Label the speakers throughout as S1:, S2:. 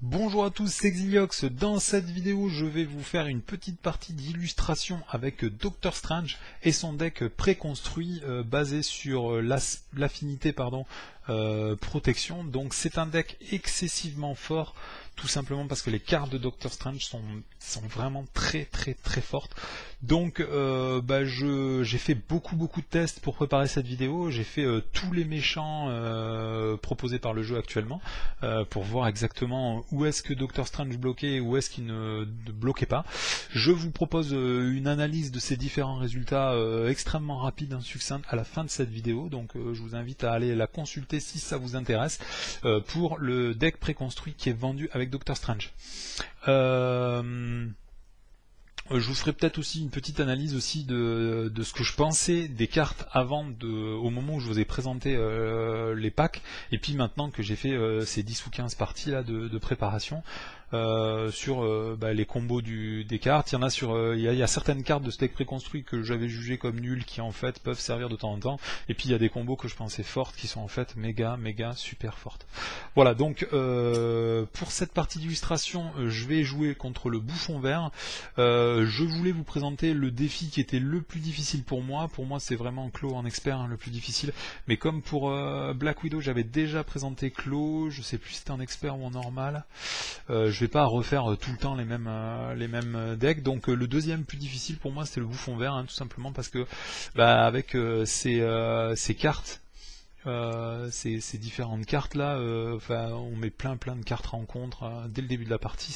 S1: Bonjour à tous, c'est Xiliox. Dans cette vidéo, je vais vous faire une petite partie d'illustration avec Doctor Strange et son deck préconstruit basé sur l'affinité protection. Donc c'est un deck excessivement fort, tout simplement parce que les cartes de Doctor Strange sont vraiment très fortes. Donc j'ai fait beaucoup de tests pour préparer cette vidéo. J'ai fait tous les méchants proposés par le jeu actuellement pour voir exactement où est-ce que Doctor Strange bloquait et où est-ce qu'il ne bloquait pas. Je vous propose une analyse de ces différents résultats extrêmement rapide, succincte à la fin de cette vidéo. Donc je vous invite à aller la consulter si ça vous intéresse pour le deck préconstruit qui est vendu avec Doctor Strange. Je vous ferai peut-être aussi une petite analyse aussi de ce que je pensais des cartes au moment où je vous ai présenté les packs, et puis maintenant que j'ai fait ces 10 ou 15 parties là de préparation sur les combos des cartes. Il y a certaines cartes de ce deck préconstruit que j'avais jugé comme nulles qui en fait peuvent servir de temps en temps, et puis il y a des combos que je pensais fortes qui sont en fait méga super fortes. Voilà, donc pour cette partie d'illustration, je vais jouer contre le bouffon vert. Je voulais vous présenter le défi qui était le plus difficile pour moi. Pour moi, c'est vraiment Claw en expert le plus difficile. Mais comme pour Black Widow, j'avais déjà présenté Claw, je sais plus si c'était en expert ou en normal. Je vais pas refaire tout le temps les mêmes decks. Donc le deuxième plus difficile pour moi, c'était le bouffon vert, tout simplement parce que avec ces cartes. Ces différentes cartes là, on met plein de cartes rencontres dès le début de la partie.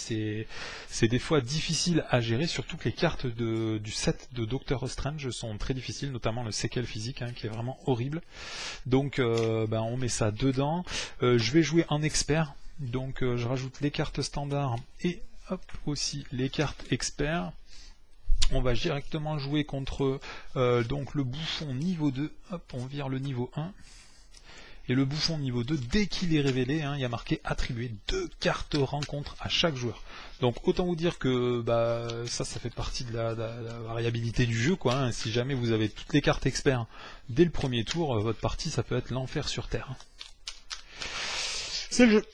S1: C'est des fois difficile à gérer, surtout que les cartes du set de Doctor Strange sont très difficiles, notamment le séquel physique qui est vraiment horrible. Donc on met ça dedans. Je vais jouer en expert, donc je rajoute les cartes standards et hop aussi les cartes experts. On va directement jouer contre donc le bouffon niveau 2, hop, on vire le niveau 1. Et le bouffon niveau 2, dès qu'il est révélé, il y a marqué attribuer 2 cartes rencontre à chaque joueur. Donc autant vous dire que ça fait partie de la variabilité du jeu, quoi. Si jamais vous avez toutes les cartes experts dès le premier tour, votre partie ça peut être l'enfer sur terre. C'est le jeu.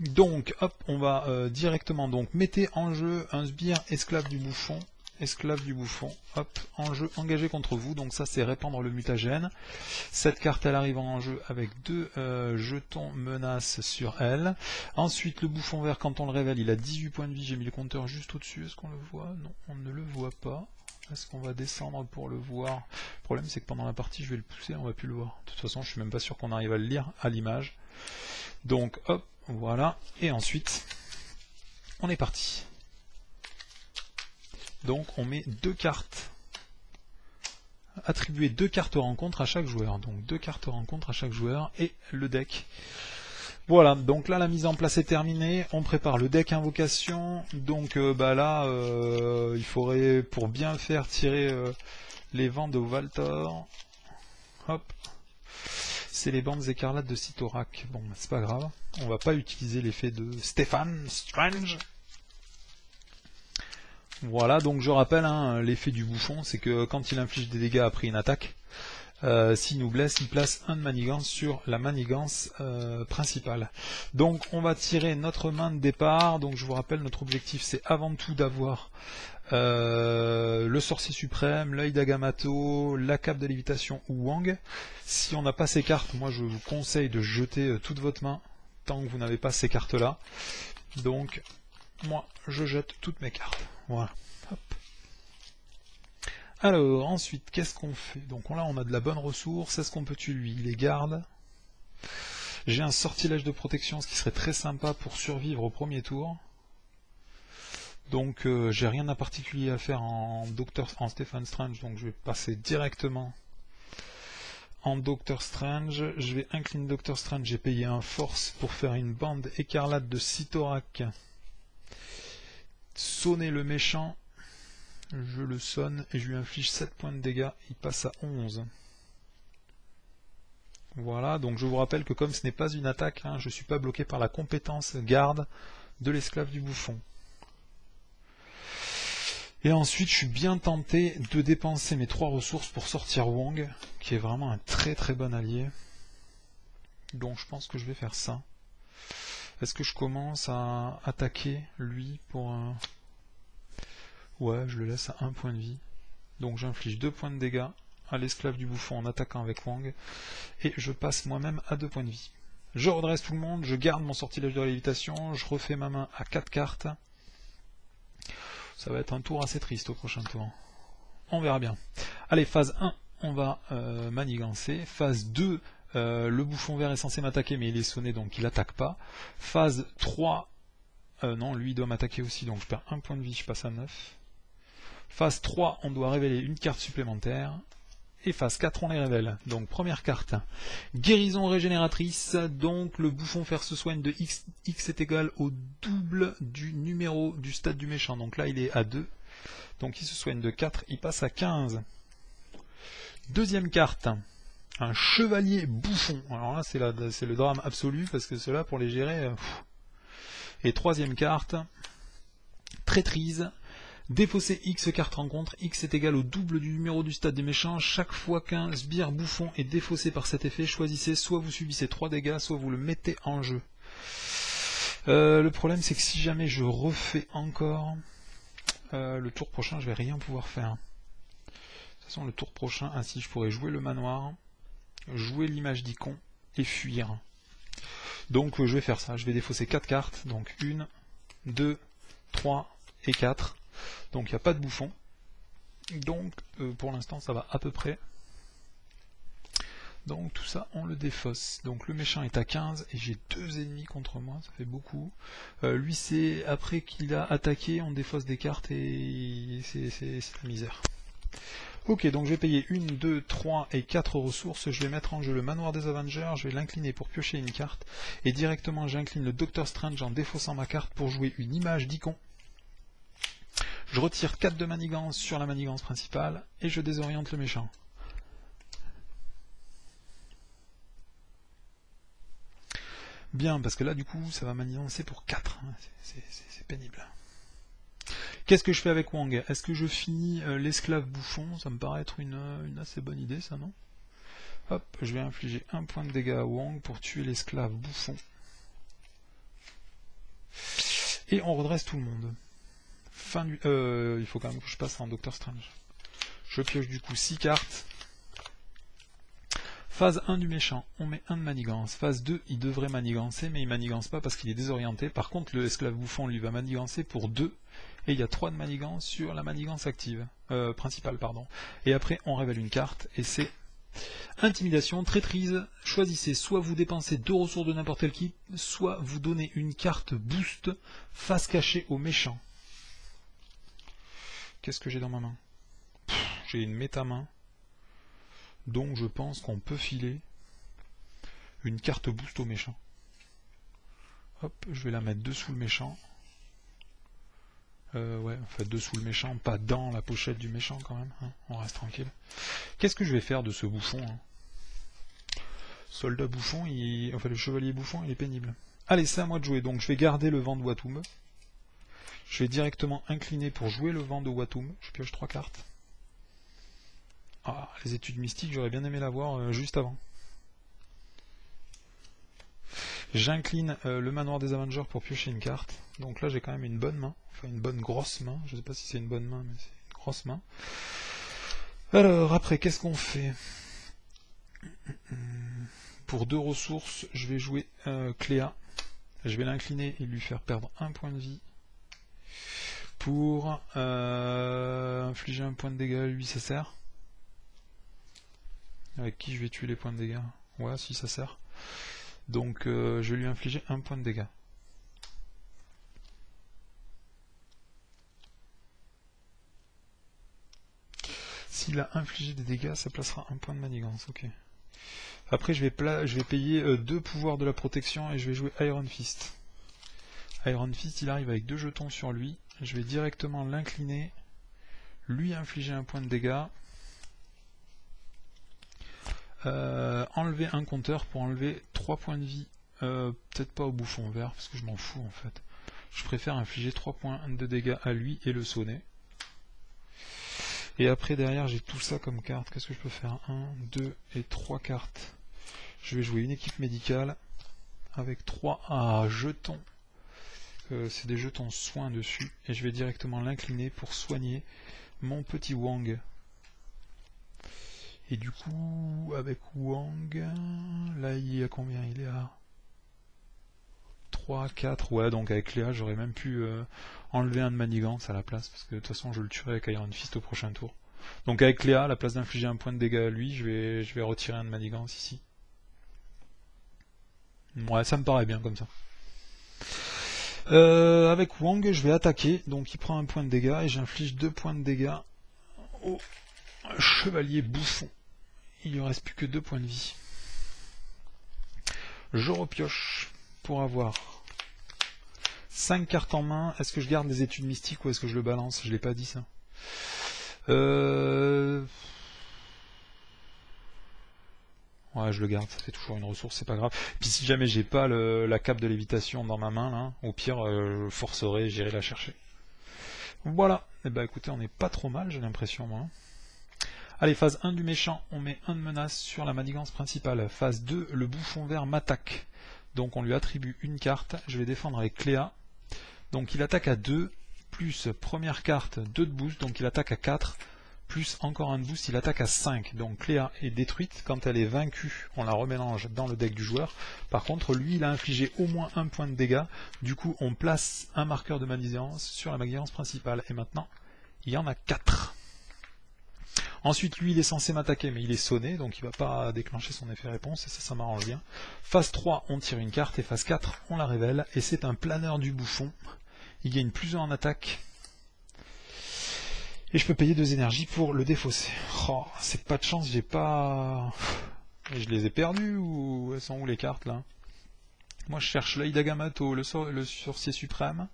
S1: Donc hop, on va directement mettez en jeu un sbire esclave du bouffon. Hop, en jeu engagé contre vous, donc ça c'est répandre le mutagène. Cette carte elle arrive en jeu avec 2 jetons menaces sur elle. Ensuite le bouffon vert, quand on le révèle, il a 18 points de vie, j'ai mis le compteur juste au-dessus, est-ce qu'on le voit? Non, on ne le voit pas. Est-ce qu'on va descendre pour le voir? Le problème c'est que pendant la partie je vais le pousser, on va plus le voir. De toute façon je suis même pas sûr qu'on arrive à le lire à l'image. Donc hop, voilà, et ensuite on est parti. Donc on met 2 cartes, attribuer 2 cartes rencontre à chaque joueur, donc 2 cartes rencontre à chaque joueur et le deck. Voilà, donc là la mise en place est terminée, on prépare le deck invocation, donc il faudrait, pour bien faire tirer les vents de Valtor, hop, c'est les bandes écarlates de Cyttorak. Bon, c'est pas grave, on va pas utiliser l'effet de Stephen Strange. Voilà, donc je rappelle, l'effet du bouffon, c'est que quand il inflige des dégâts après une attaque, s'il nous blesse, il place un de manigance sur la manigance principale. Donc on va tirer notre main de départ. Donc je vous rappelle, notre objectif c'est avant tout d'avoir le sorcier suprême, l'œil d'Agamotto, la cape de lévitation ou Wang. Si on n'a pas ces cartes, moi je vous conseille de jeter toute votre main tant que vous n'avez pas ces cartes là. Donc moi je jette toutes mes cartes. Voilà. Hop. Alors ensuite qu'est-ce qu'on fait? Donc là on a de la bonne ressource. Est-ce qu'on peut tuer lui? Il les garde. J'ai un sortilège de protection, ce qui serait très sympa pour survivre au premier tour. Donc j'ai rien à particulier à faire en Stephen Strange, donc je vais passer directement en Doctor Strange. Je vais incliner Doctor Strange, j'ai payé un force pour faire une bande écarlate de Cyttorak. Sonner le méchant, je le sonne et je lui inflige 7 points de dégâts, il passe à 11. Voilà, donc je vous rappelle que comme ce n'est pas une attaque, je ne suis pas bloqué par la compétence garde de l'esclave du bouffon. Et ensuite je suis bien tenté de dépenser mes 3 ressources pour sortir Wang, qui est vraiment un très bon allié. Donc je pense que je vais faire ça. Est-ce que je commence à attaquer lui pour un... Ouais, je le laisse à 1 point de vie. Donc j'inflige 2 points de dégâts à l'esclave du bouffon en attaquant avec Wang. Et je passe moi-même à 2 points de vie. Je redresse tout le monde, je garde mon sortilège de lévitation, je refais ma main à 4 cartes. Ça va être un tour assez triste au prochain tour. On verra bien. Allez, phase 1, on va manigancer. Phase 2, le bouffon vert est censé m'attaquer, mais il est sonné, donc il attaque pas. Phase 3, non, lui il doit m'attaquer aussi, donc je perds 1 point de vie, je passe à 9. Phase 3, on doit révéler une carte supplémentaire. Et phase 4, on les révèle. Donc première carte, guérison régénératrice. Donc le bouffon vert se soigne de X. X est égal au double du numéro du stade du méchant. Donc là il est à 2. Donc il se soigne de 4, il passe à 15. Deuxième carte, un chevalier bouffon. Alors là c'est le drame absolu parce que ceux-là pour les gérer... Et troisième carte, traîtrise. Défausser X carte rencontre, X est égal au double du numéro du stade des méchants. Chaque fois qu'un sbire bouffon est défaussé par cet effet, choisissez soit vous subissez 3 dégâts, soit vous le mettez en jeu. Le problème c'est que si jamais je refais encore, le tour prochain je vais rien pouvoir faire. De toute façon le tour prochain, ainsi je pourrais jouer le manoir, jouer l'image d'icon et fuir. Donc je vais faire ça, je vais défausser 4 cartes, donc 1, 2, 3 et 4. Donc il n'y a pas de bouffon. Donc pour l'instant ça va à peu près. Donc tout ça on le défausse. Donc le méchant est à 15 et j'ai 2 ennemis contre moi, ça fait beaucoup. Lui c'est après qu'il a attaqué, on défausse des cartes et c'est la misère. Ok, donc je vais payer 1, 2, 3 et 4 ressources. Je vais mettre en jeu le manoir des Avengers, je vais l'incliner pour piocher une carte. Et directement j'incline le Docteur Strange en défaussant ma carte pour jouer une image d'icon. Je retire 4 de manigance sur la manigance principale et je désoriente le méchant. Bien, parce que là du coup ça va manigancer pour 4. C'est pénible. Qu'est-ce que je fais avec Wang? Est-ce que je finis l'esclave bouffon? Ça me paraît être une assez bonne idée ça, non? Hop, je vais infliger 1 point de dégâts à Wang pour tuer l'esclave bouffon. Et on redresse tout le monde. Il faut quand même que je passe en Doctor Strange. Je pioche du coup 6 cartes. Phase 1 du méchant, on met 1 de manigance. Phase 2, il devrait manigancer, mais il manigance pas parce qu'il est désorienté. Par contre, le esclave bouffon lui va manigancer pour 2. Et il y a 3 de manigance sur la manigance active. Principale, pardon. Et après, on révèle une carte, et c'est intimidation, traîtrise. Choisissez, soit vous dépensez 2 ressources de n'importe quel kit, soit vous donnez une carte boost face cachée au méchant. Qu'est-ce que j'ai dans ma main? J'ai une méta-main. Donc je pense qu'on peut filer une carte boost au méchant. Hop, je vais la mettre dessous le méchant. Ouais, en fait dessous le méchant, pas dans la pochette du méchant quand même. Hein, on reste tranquille. Qu'est-ce que je vais faire de ce bouffon hein? Soldat bouffon, enfin le chevalier bouffon, il est pénible. Allez, c'est à moi de jouer. Donc je vais garder le vent de Watum. Je vais directement incliner pour jouer le vent de Watum. Je pioche 3 cartes. Ah, les études mystiques, j'aurais bien aimé l'avoir juste avant. J'incline le manoir des Avengers pour piocher une carte. Donc là, j'ai quand même une bonne main. Enfin, une bonne grosse main. Je ne sais pas si c'est une bonne main, mais c'est une grosse main. Alors, après, qu'est-ce qu'on fait? Pour 2 ressources, je vais jouer Cléa. Je vais l'incliner et lui faire perdre 1 point de vie. Pour infliger 1 point de dégâts, lui, ça sert. Avec qui je vais tuer les points de dégâts? Ouais, si ça sert. Donc je vais lui infliger 1 point de dégâts. S'il a infligé des dégâts, ça placera 1 point de manigance. Ok. Après, je vais payer 2 pouvoirs de la protection et je vais jouer Iron Fist. Iron Fist, il arrive avec 2 jetons sur lui. Je vais directement l'incliner, lui infliger 1 point de dégâts. Enlever un compteur pour enlever 3 points de vie, peut-être pas au bouffon vert parce que je m'en fous en fait. Je préfère infliger 3 points de dégâts à lui et le sonner. Et après derrière j'ai tout ça comme carte. Qu'est-ce que je peux faire? 1, 2 et 3 cartes. Je vais jouer une équipe médicale avec 3 jetons. C'est des jetons soins dessus. Et je vais directement l'incliner pour soigner mon petit Wang. Et du coup, avec Wang, là il est à combien? Il est à 3, 4, ouais, donc avec Léa j'aurais même pu enlever un de manigance à la place, parce que de toute façon je le tuerai avec Iron Fist au prochain tour. Donc avec Léa, à la place d'infliger un point de dégâts à lui, je vais retirer un de manigance ici. Ouais, ça me paraît bien comme ça. Avec Wang, je vais attaquer, donc il prend un point de dégâts, et j'inflige 2 points de dégâts au chevalier bouffon. Il lui reste plus que 2 points de vie. Je repioche pour avoir 5 cartes en main. Est-ce que je garde les études mystiques ou est-ce que je le balance? Je l'ai pas dit ça. Ouais, je le garde, ça fait toujours une ressource, c'est pas grave. Puis si jamais j'ai pas la cape de lévitation dans ma main, là, au pire, je forcerai, j'irai la chercher. Voilà. Et bah écoutez, on n'est pas trop mal, j'ai l'impression, moi. Allez, phase 1 du méchant, on met 1 de menace sur la manigance principale. Phase 2, le bouffon vert m'attaque. Donc on lui attribue une carte, je vais défendre avec Cléa. Donc il attaque à 2, plus première carte, 2 de boost, donc il attaque à 4, plus encore un de boost, il attaque à 5. Donc Cléa est détruite, quand elle est vaincue, on la remélange dans le deck du joueur. Par contre, lui, il a infligé au moins 1 point de dégâts, du coup on place un marqueur de manigance sur la manigance principale. Et maintenant, il y en a 4. Ensuite, lui, il est censé m'attaquer, mais il est sonné, donc il ne va pas déclencher son effet réponse, et ça m'arrange bien. Phase 3, on tire une carte, et phase 4, on la révèle, et c'est un planeur du bouffon. Il gagne plus 1 en attaque. Et je peux payer 2 énergies pour le défausser. Oh, c'est pas de chance, j'ai pas... Je les ai perdues, ou elles sont où les cartes, là? Moi, je cherche l'œil d'Agamotto, le sorcier suprême,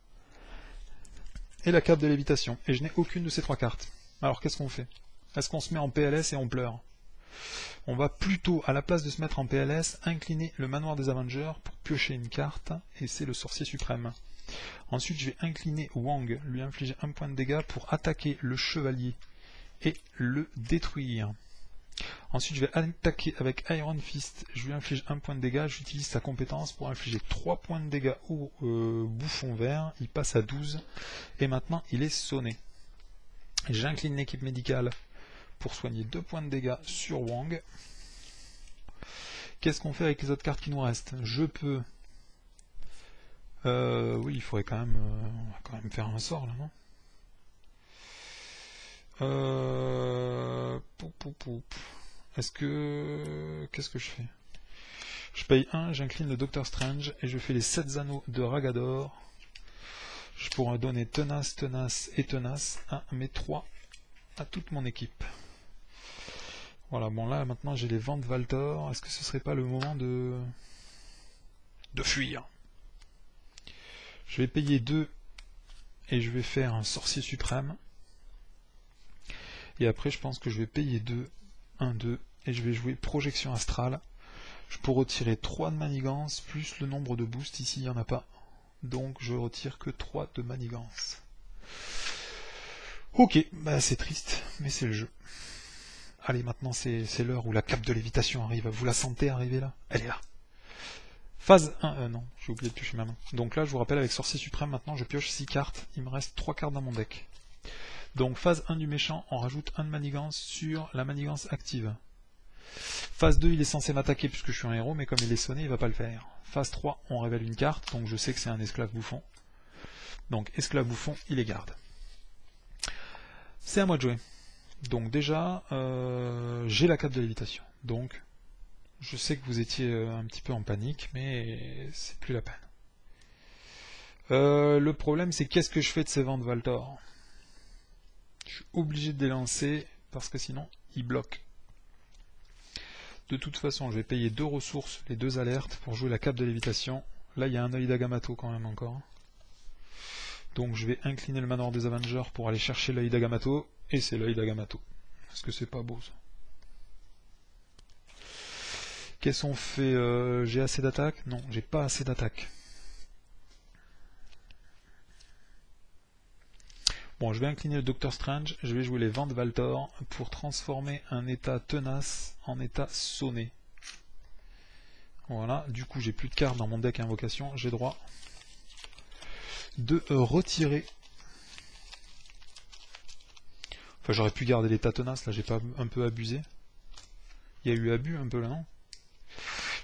S1: et la cape de lévitation, et je n'ai aucune de ces 3 cartes. Alors, qu'est-ce qu'on fait? Est-ce qu'on se met en PLS et on pleure? On va plutôt, à la place de se mettre en PLS, incliner le manoir des Avengers pour piocher une carte, et c'est le sorcier suprême. Ensuite, je vais incliner Wang, lui infliger 1 point de dégâts pour attaquer le chevalier et le détruire. Ensuite, je vais attaquer avec Iron Fist, je lui inflige 1 point de dégâts, j'utilise sa compétence pour infliger 3 points de dégâts au bouffon vert, il passe à 12, et maintenant il est sonné. J'incline l'équipe médicale pour soigner 2 points de dégâts sur Wang. Qu'est-ce qu'on fait avec les autres cartes qui nous restent? Je peux... oui, il faudrait quand même... on va quand même faire un sort, là, non? Est-ce que... Qu'est-ce que je fais? Je paye 1, j'incline le Docteur Strange, et je fais les 7 anneaux de Ragador. Je pourrais donner tenace, tenace et tenace à mes 3 à toute mon équipe. Voilà, bon là maintenant j'ai les vents de Valtor. Est-ce que ce serait pas le moment de fuir? Je vais payer 2 et je vais faire un sorcier suprême. Et après je pense que je vais payer 2, 1, 2, et je vais jouer projection astrale. Je peux retirer 3 de manigance, plus le nombre de boosts, ici il n'y en a pas. Donc je retire que 3 de manigance. Ok, bah c'est triste, mais c'est le jeu. Allez, maintenant c'est l'heure où la cape de lévitation arrive. Vous la sentez arriver là? Elle est là. Phase 1, non, j'ai oublié de piocher ma main. Donc là, je vous rappelle, avec Sorcier Suprême, maintenant je pioche 6 cartes. Il me reste 3 cartes dans mon deck. Donc phase 1 du méchant, on rajoute 1 de manigance sur la manigance active. Phase 2, il est censé m'attaquer puisque je suis un héros, mais comme il est sonné, il va pas le faire. Phase 3, on révèle une carte, donc je sais que c'est un esclave bouffon. Donc esclave bouffon, il les garde. C'est à moi de jouer. Donc déjà, j'ai la cape de lévitation. Donc, je sais que vous étiez un petit peu en panique, mais c'est plus la peine. Le problème, c'est qu'est-ce que je fais de ces vents de Valtor? Je suis obligé de les lancer, parce que sinon, ils bloquent. De toute façon, je vais payer 2 ressources, les 2 alertes, pour jouer la cape de lévitation. Là, il y a un œil d'Agamotto quand même encore. Donc je vais incliner le manoir des Avengers pour aller chercher l'œil d'Agamotto, et c'est l'œil d'Agamotto. Est-ce que c'est pas beau ça? Qu'est-ce qu'on fait? J'ai assez d'attaque? Non, j'ai pas assez d'attaque. Bon, je vais incliner le Docteur Strange, je vais jouer les vents de Valtor pour transformer un état tenace en état sonné. Voilà, du coup j'ai plus de cartes dans mon deck invocation, j'ai droit de retirer. Enfin j'aurais pu garder l'état tenace, là j'ai pas un peu abusé. Il y a eu abus un peu là, non?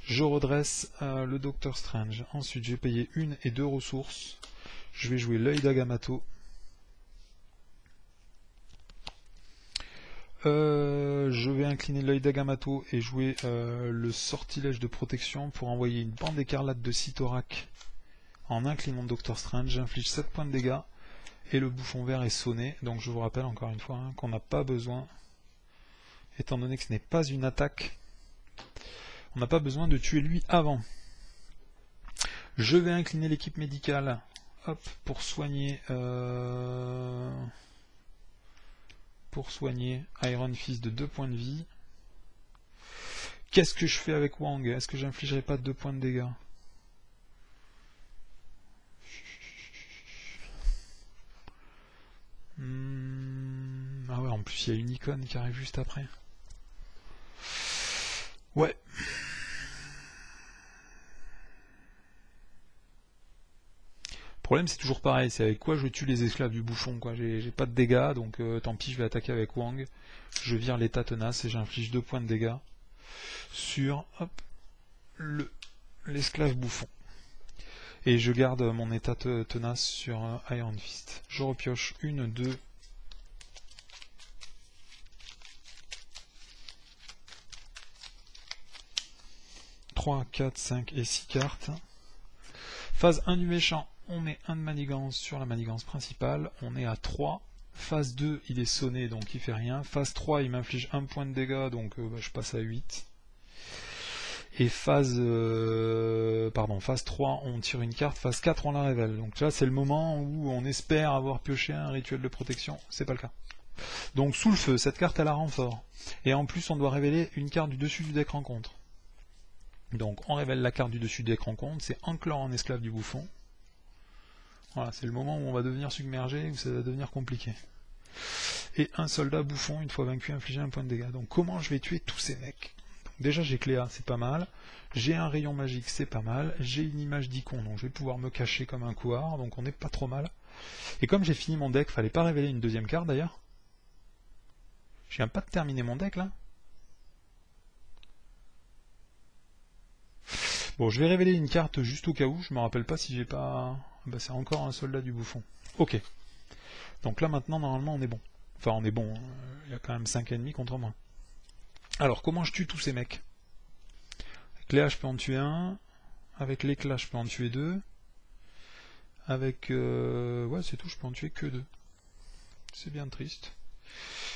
S1: Je redresse le Docteur Strange. Ensuite j'ai payé 1 et 2 ressources. Je vais jouer l'œil d'Agamotto. Je vais incliner l'œil d'Agamotto et jouer le sortilège de protection pour envoyer une bande écarlate de Cyttorak en inclinant Doctor Strange. J'inflige 7 points de dégâts et le bouffon vert est sonné. Donc je vous rappelle encore une fois qu'on n'a pas besoin, étant donné que ce n'est pas une attaque, on n'a pas besoin de tuer lui avant. Je vais incliner l'équipe médicale, hop, pour soigner Iron Fist de 2 points de vie. Qu'est-ce que je fais avec Wang? Est-ce que j'infligerai pas 2 points de dégâts? Ah ouais, en plus il y a une icône qui arrive juste après. Ouais. Le problème c'est toujours pareil, c'est avec quoi je tue les esclaves du bouffon, quoi. J'ai pas de dégâts, donc tant pis, je vais attaquer avec Wang. Je vire l'état tenace et j'inflige 2 points de dégâts sur l'esclave bouffon. Et je garde mon état tenace sur Iron Fist. Je repioche 1, 2, 3, 4, 5 et 6 cartes. Phase 1 du méchant, on met 1 de manigance sur la manigance principale, on est à 3. Phase 2, il est sonné, donc il fait rien. Phase 3, il m'inflige 1 point de dégâts, donc je passe à 8. Et phase 3, on tire une carte. Phase 4, on la révèle. Donc là, c'est le moment où on espère avoir pioché un rituel de protection. C'est pas le cas. Donc sous le feu, cette carte, elle a renfort. Et en plus, on doit révéler une carte du dessus du deck rencontre. Donc on révèle la carte du dessus du deck rencontre. C'est Enclore en esclave du bouffon. Voilà, c'est le moment où on va devenir submergé, où ça va devenir compliqué. Et un soldat bouffon, une fois vaincu, infliger 1 point de dégâts. Donc comment je vais tuer tous ces mecs? Donc, déjà j'ai Cléa, c'est pas mal. J'ai un rayon magique, c'est pas mal. J'ai une image d'icône, donc je vais pouvoir me cacher comme un couard, donc on n'est pas trop mal. Et comme j'ai fini mon deck, fallait pas révéler une deuxième carte d'ailleurs. Je viens pas de terminer mon deck là. Bon, je vais révéler une carte juste au cas où, je me rappelle pas si j'ai pas... Bah, c'est encore un soldat du bouffon. Ok. Donc là maintenant, normalement, on est bon. Enfin, on est bon, il y a quand même 5 ennemis contre moi. Alors, comment je tue tous ces mecs? Avec Léa, je peux en tuer un. Avec l'éclat, je peux en tuer 2. Avec... ouais, c'est tout, je peux en tuer que 2. C'est bien triste.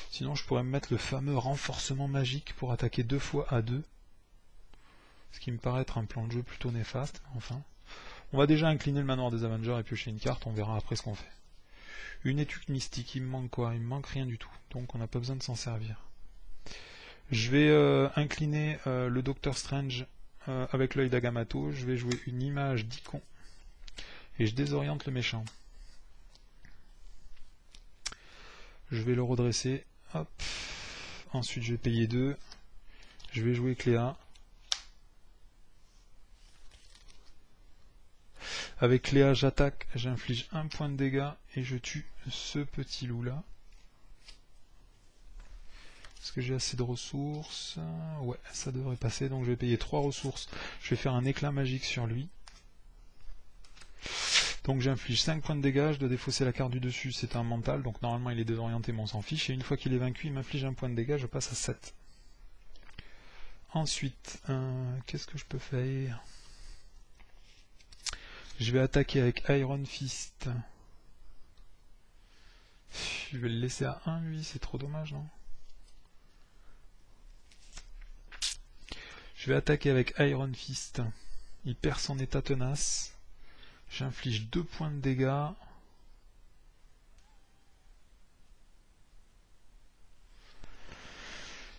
S1: Sinon, je pourrais me mettre le fameux renforcement magique pour attaquer 2 fois à 2. Ce qui me paraît être un plan de jeu plutôt néfaste, enfin. On va déjà incliner le manoir des Avengers et piocher une carte, on verra après ce qu'on fait. Une étude mystique, il me manque quoi? Il me manque rien du tout, donc on n'a pas besoin de s'en servir. Je vais incliner le Docteur Strange avec l'œil d'Agamotto, je vais jouer une image d'icône et je désoriente le méchant. Je vais le redresser, hop. Ensuite je vais payer 2, je vais jouer Cléa. Avec Cléa, j'attaque, j'inflige 1 point de dégâts et je tue ce petit loup là. Est-ce que j'ai assez de ressources? Ouais, ça devrait passer, donc je vais payer 3 ressources. Je vais faire un éclat magique sur lui. Donc j'inflige 5 points de dégâts, je dois défausser la carte du dessus, c'est un mental, donc normalement il est désorienté mais on s'en fiche. Et une fois qu'il est vaincu, il m'inflige 1 point de dégâts, je passe à 7. Ensuite, qu'est-ce que je peux faire? Je vais attaquer avec Iron Fist. Je vais le laisser à 1 lui, c'est trop dommage, non? Je vais attaquer avec Iron Fist. Il perd son état tenace. J'inflige 2 points de dégâts.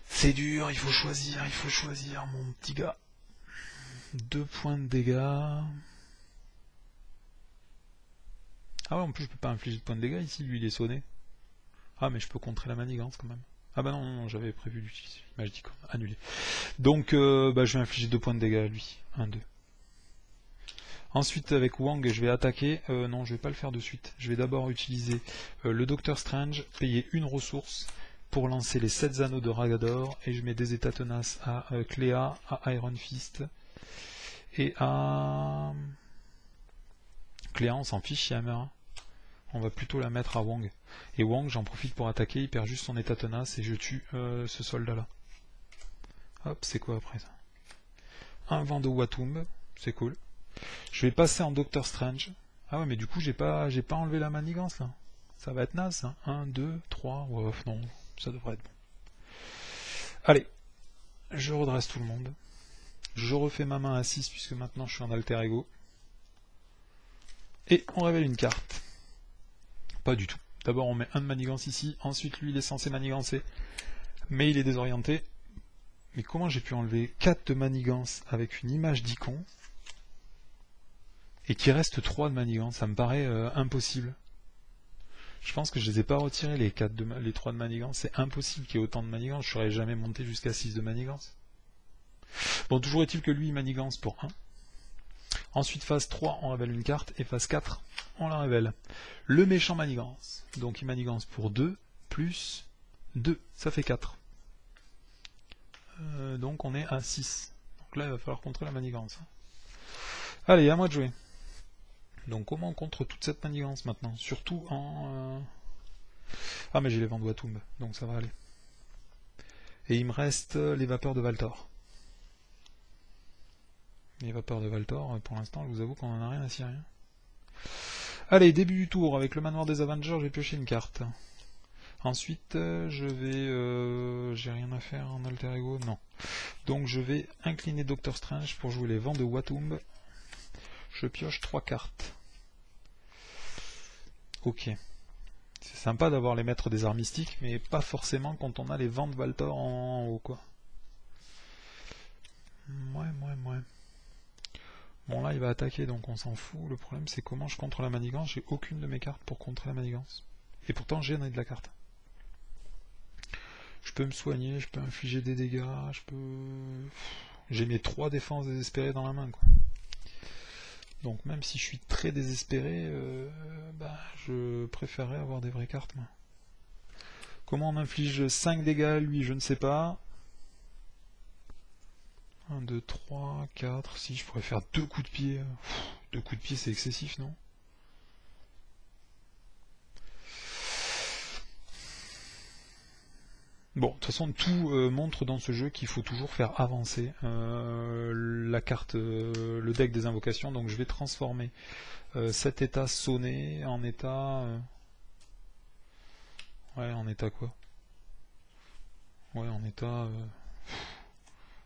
S1: C'est dur, il faut choisir mon petit gars. 2 points de dégâts. Ah ouais, en plus je peux pas infliger de points de dégâts ici, lui il est sonné. Ah mais je peux contrer la manigance quand même. Ah bah non, j'avais prévu d'utiliser l'image d'icône, annulé. Donc je vais infliger 2 points de dégâts à lui, 1, 2. Ensuite avec Wang je vais attaquer, non je vais pas le faire de suite, je vais d'abord utiliser le Docteur Strange, payer une ressource pour lancer les 7 anneaux de Ragador, et je mets des états tenaces à Cléa, à Iron Fist, et à... Cléa on s'en fiche si elle meurt, on va plutôt la mettre à Wang, et Wang j'en profite pour attaquer, il perd juste son état tenace et je tue ce soldat là. Hop, c'est quoi après ça? Un vent de Watumb, c'est cool. Je vais passer en Doctor Strange. Ah ouais, mais du coup, j'ai pas enlevé la manigance là. Ça va être naze, ça. 1, 2, 3. Ouais, non, ça devrait être bon. Allez, je redresse tout le monde. Je refais ma main à 6 puisque maintenant je suis en alter ego. Et on révèle une carte. Pas du tout. D'abord, on met un de manigance ici. Ensuite, lui, il est censé manigancer. Mais il est désorienté. Mais comment j'ai pu enlever 4 de manigance avec une image d'icône et qu'il reste 3 de manigance, ça me paraît impossible. Je pense que je les ai pas retirés les 3 de manigance, c'est impossible qu'il y ait autant de manigance, je serais jamais monté jusqu'à 6 de manigance. Bon, toujours est-il que lui il manigance pour 1. Ensuite phase 3 on révèle une carte, et phase 4 on la révèle. Le méchant manigance, donc il manigance pour 2, plus 2, ça fait 4. Donc on est à 6. Donc là il va falloir contrer la manigance. Allez, à moi de jouer. Donc comment on contre toute cette manigance maintenant? Surtout en... Ah mais j'ai les vents de Watumb, donc ça va aller. Et il me reste les vapeurs de Valtor. Les vapeurs de Valtor, pour l'instant je vous avoue qu'on en a rien à cirer. Allez, début du tour, avec le manoir des Avengers, je vais piocher une carte. Ensuite, je vais... j'ai rien à faire en alter ego, non. Donc je vais incliner Doctor Strange pour jouer les vents de Watumb. Je pioche 3 cartes. Ok. C'est sympa d'avoir les maîtres des arts mystiques, mais pas forcément quand on a les vents de Valtor en haut, quoi. Ouais. Bon, là, il va attaquer, donc on s'en fout. Le problème, c'est comment je contre la manigance. J'ai aucune de mes cartes pour contrer la manigance. Et pourtant, j'ai de la carte. Je peux me soigner, je peux infliger des dégâts, je peux... J'ai mes 3 défenses désespérées dans la main, quoi. Donc même si je suis très désespéré, je préférerais avoir des vraies cartes, moi. Comment on inflige 5 dégâts, lui, je ne sais pas. 1, 2, 3, 4, si je pourrais faire 2 coups de pied. 2 coups de pied, c'est excessif, non? Bon, de toute façon, tout montre dans ce jeu qu'il faut toujours faire avancer la carte, le deck des invocations. Donc je vais transformer cet état sonné en état... Ouais, en état quoi? Ouais, en état...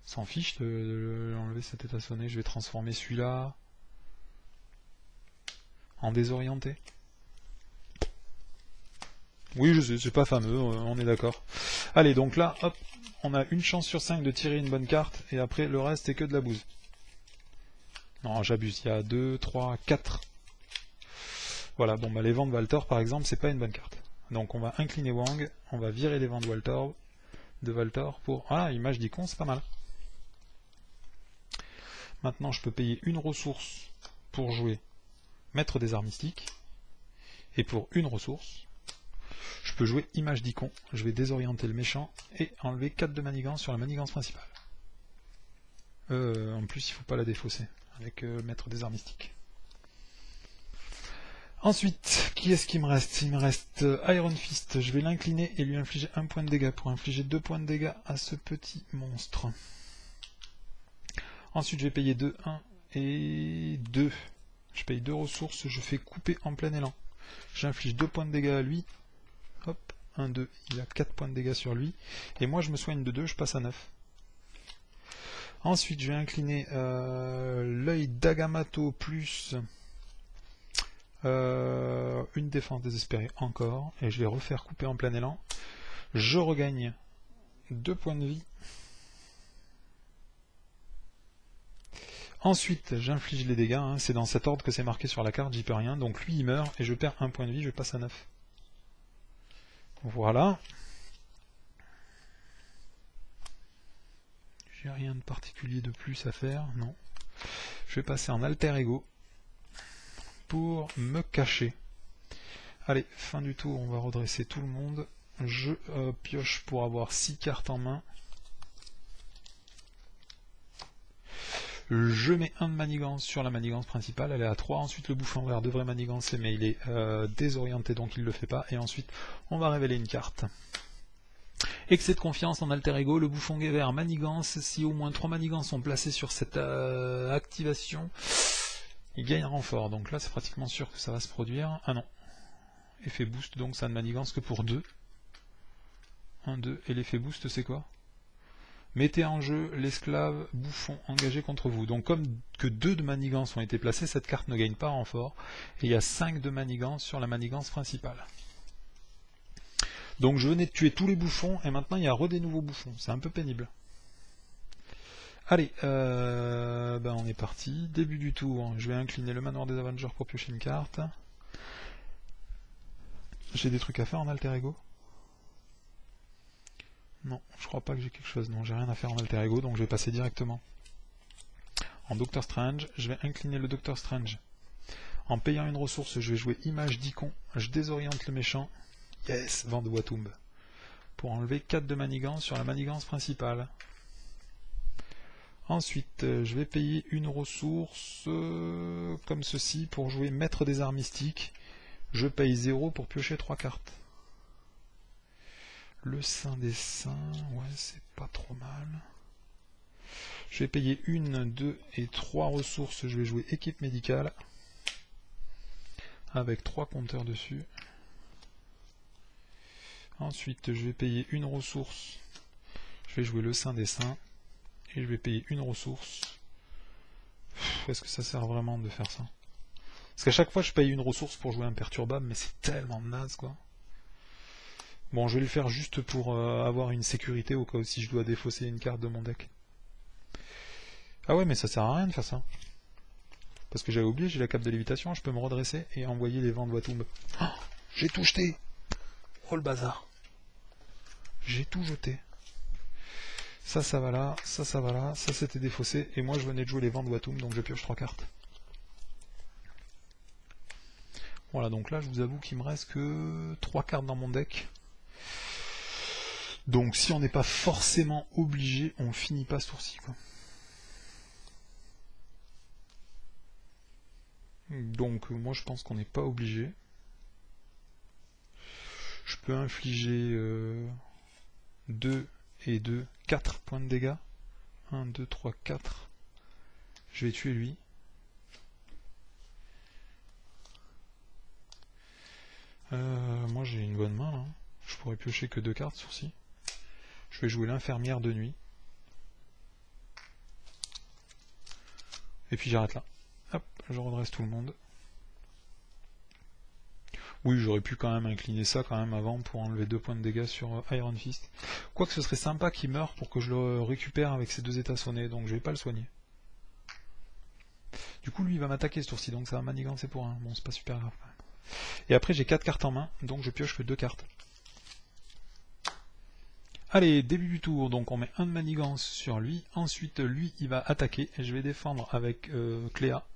S1: S'en fiche de enlever cet état sonné. Je vais transformer celui-là en désorienté. Oui, je sais, c'est pas fameux, on est d'accord. Allez, donc là, hop, on a une chance sur 5 de tirer une bonne carte, et après, le reste, c'est que de la bouse. Non, j'abuse, il y a 2, 3, 4. Voilà, bon, bah les vents de Valtor, par exemple, c'est pas une bonne carte. Donc on va incliner Wang, on va virer les vents de Valtor pour... Ah, image d'icône, c'est pas mal. Maintenant, je peux payer une ressource pour jouer Maître des arts mystiques, et pour une ressource, je peux jouer image d'icône, je vais désorienter le méchant et enlever 4 de manigance sur la manigance principale. En plus, il ne faut pas la défausser avec Maître des arts mystiques. Ensuite, qui est-ce qu'il me reste? Il me reste Iron Fist, je vais l'incliner et lui infliger 1 point de dégâts pour infliger 2 points de dégâts à ce petit monstre. Ensuite, je vais payer 2, 1 et 2. Je paye 2 ressources, je fais couper en plein élan. J'inflige 2 points de dégâts à lui. Hop, 1, 2, il a 4 points de dégâts sur lui. Et moi je me soigne de 2, je passe à 9. Ensuite je vais incliner l'œil d'Agamotto plus une défense désespérée encore. Et je vais refaire couper en plein élan. Je regagne 2 points de vie. Ensuite j'inflige les dégâts, hein. C'est dans cet ordre que c'est marqué sur la carte, j'y peux rien. Donc lui il meurt et je perds 1 point de vie, je passe à 9. Voilà. J'ai rien de particulier de plus à faire, non. Je vais passer en alter ego pour me cacher. Allez, fin du tour, on va redresser tout le monde. Je pioche pour avoir 6 cartes en main. Je mets un de manigance sur la manigance principale, elle est à 3. Ensuite le bouffon vert devrait manigancer, mais il est désorienté, donc il ne le fait pas. Et ensuite, on va révéler une carte. Excès de confiance en alter ego, le bouffon vert manigance. Si au moins 3 manigances sont placées sur cette activation, il gagne un renfort. Donc là, c'est pratiquement sûr que ça va se produire. Ah non. Effet boost, donc ça ne manigance que pour 2. 1, 2. Et l'effet boost, c'est quoi? Mettez en jeu l'esclave bouffon engagé contre vous. Donc comme que 2 de manigance ont été placés, cette carte ne gagne pas renfort. Et il y a 5 de manigance sur la manigance principale. Donc je venais de tuer tous les bouffons, et maintenant il y a des nouveaux bouffons. C'est un peu pénible. Allez, on est parti. Début du tour, je vais incliner le manoir des Avengers pour piocher une carte. J'ai des trucs à faire en alter ego? Non, je crois pas que j'ai quelque chose. Non, j'ai rien à faire en alter ego, donc je vais passer directement en Doctor Strange. Je vais incliner le Doctor Strange. En payant une ressource, je vais jouer image d'icon. Je désoriente le méchant. Yes, vent de Watumb. Pour enlever 4 de manigance sur la manigance principale. Ensuite, je vais payer une ressource comme ceci pour jouer maître des arts mystiques. Je paye 0 pour piocher 3 cartes. Le Saint des Saints, ouais, c'est pas trop mal. Je vais payer 1, 2 et 3 ressources. Je vais jouer équipe médicale. Avec 3 compteurs dessus. Ensuite, je vais payer une ressource. Je vais jouer le Saint des Saints. Et je vais payer une ressource. Est-ce que ça sert vraiment de faire ça? Parce qu'à chaque fois, je paye une ressource pour jouer imperturbable, mais c'est tellement naze, quoi. Bon, je vais le faire juste pour avoir une sécurité au cas où si je dois défausser une carte de mon deck. Ah ouais, mais ça sert à rien de faire ça. Parce que j'avais oublié, j'ai la cape de lévitation, je peux me redresser et envoyer les vents de Watumb. Oh, j'ai tout jeté! Oh le bazar! J'ai tout jeté. Ça va là, ça va là, ça c'était défaussé, et moi je venais de jouer les vents de Watumb, donc je pioche 3 cartes. Voilà, donc là je vous avoue qu'il me reste que 3 cartes dans mon deck. Donc si on n'est pas forcément obligé, on finit pas ce tour-ci, quoi. Donc moi je pense qu'on n'est pas obligé. Je peux infliger 2 et 2, 4 points de dégâts. 1, 2, 3, 4. Je vais tuer lui. Moi j'ai une bonne main là. Je pourrais piocher que 2 cartes sur ci. Je vais jouer l'infirmière de nuit. Et puis j'arrête là. Hop, je redresse tout le monde. Oui, j'aurais pu quand même incliner ça quand même avant pour enlever 2 points de dégâts sur Iron Fist. Quoique ce serait sympa qu'il meure pour que je le récupère avec ses 2 états sonnés, donc je vais pas le soigner. Du coup lui il va m'attaquer ce tour-ci, donc ça va manigancer pour un. Bon, c'est pas super grave quand même. Et après j'ai 4 cartes en main, donc je pioche que 2 cartes. Allez, début du tour, donc on met un de manigance sur lui, ensuite lui il va attaquer, et je vais défendre avec Cléa.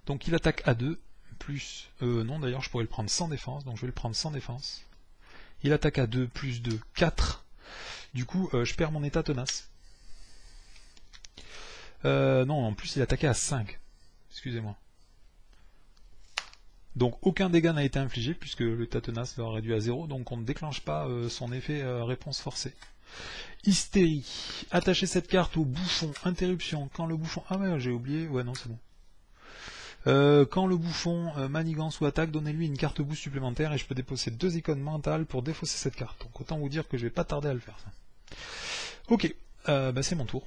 S1: Donc il attaque à 2, plus... non d'ailleurs je pourrais le prendre sans défense, donc je vais le prendre sans défense. Il attaque à 2, plus 2, 4. Du coup je perds mon état tenace. Non, en plus il attaquait à 5. Excusez-moi. Donc aucun dégât n'a été infligé puisque l'état tenace va réduit à 0, donc on ne déclenche pas son effet réponse forcée. Hystérie. Attachez cette carte au bouffon. Interruption. Quand le bouffon... Ah ouais, j'ai oublié. Ouais, non, c'est bon. Quand le bouffon manigance ou attaque, donnez-lui une carte boost supplémentaire et je peux déposer 2 icônes mentales pour défausser cette carte. Donc autant vous dire que je vais pas tarder à le faire. Ça. Ok, c'est mon tour.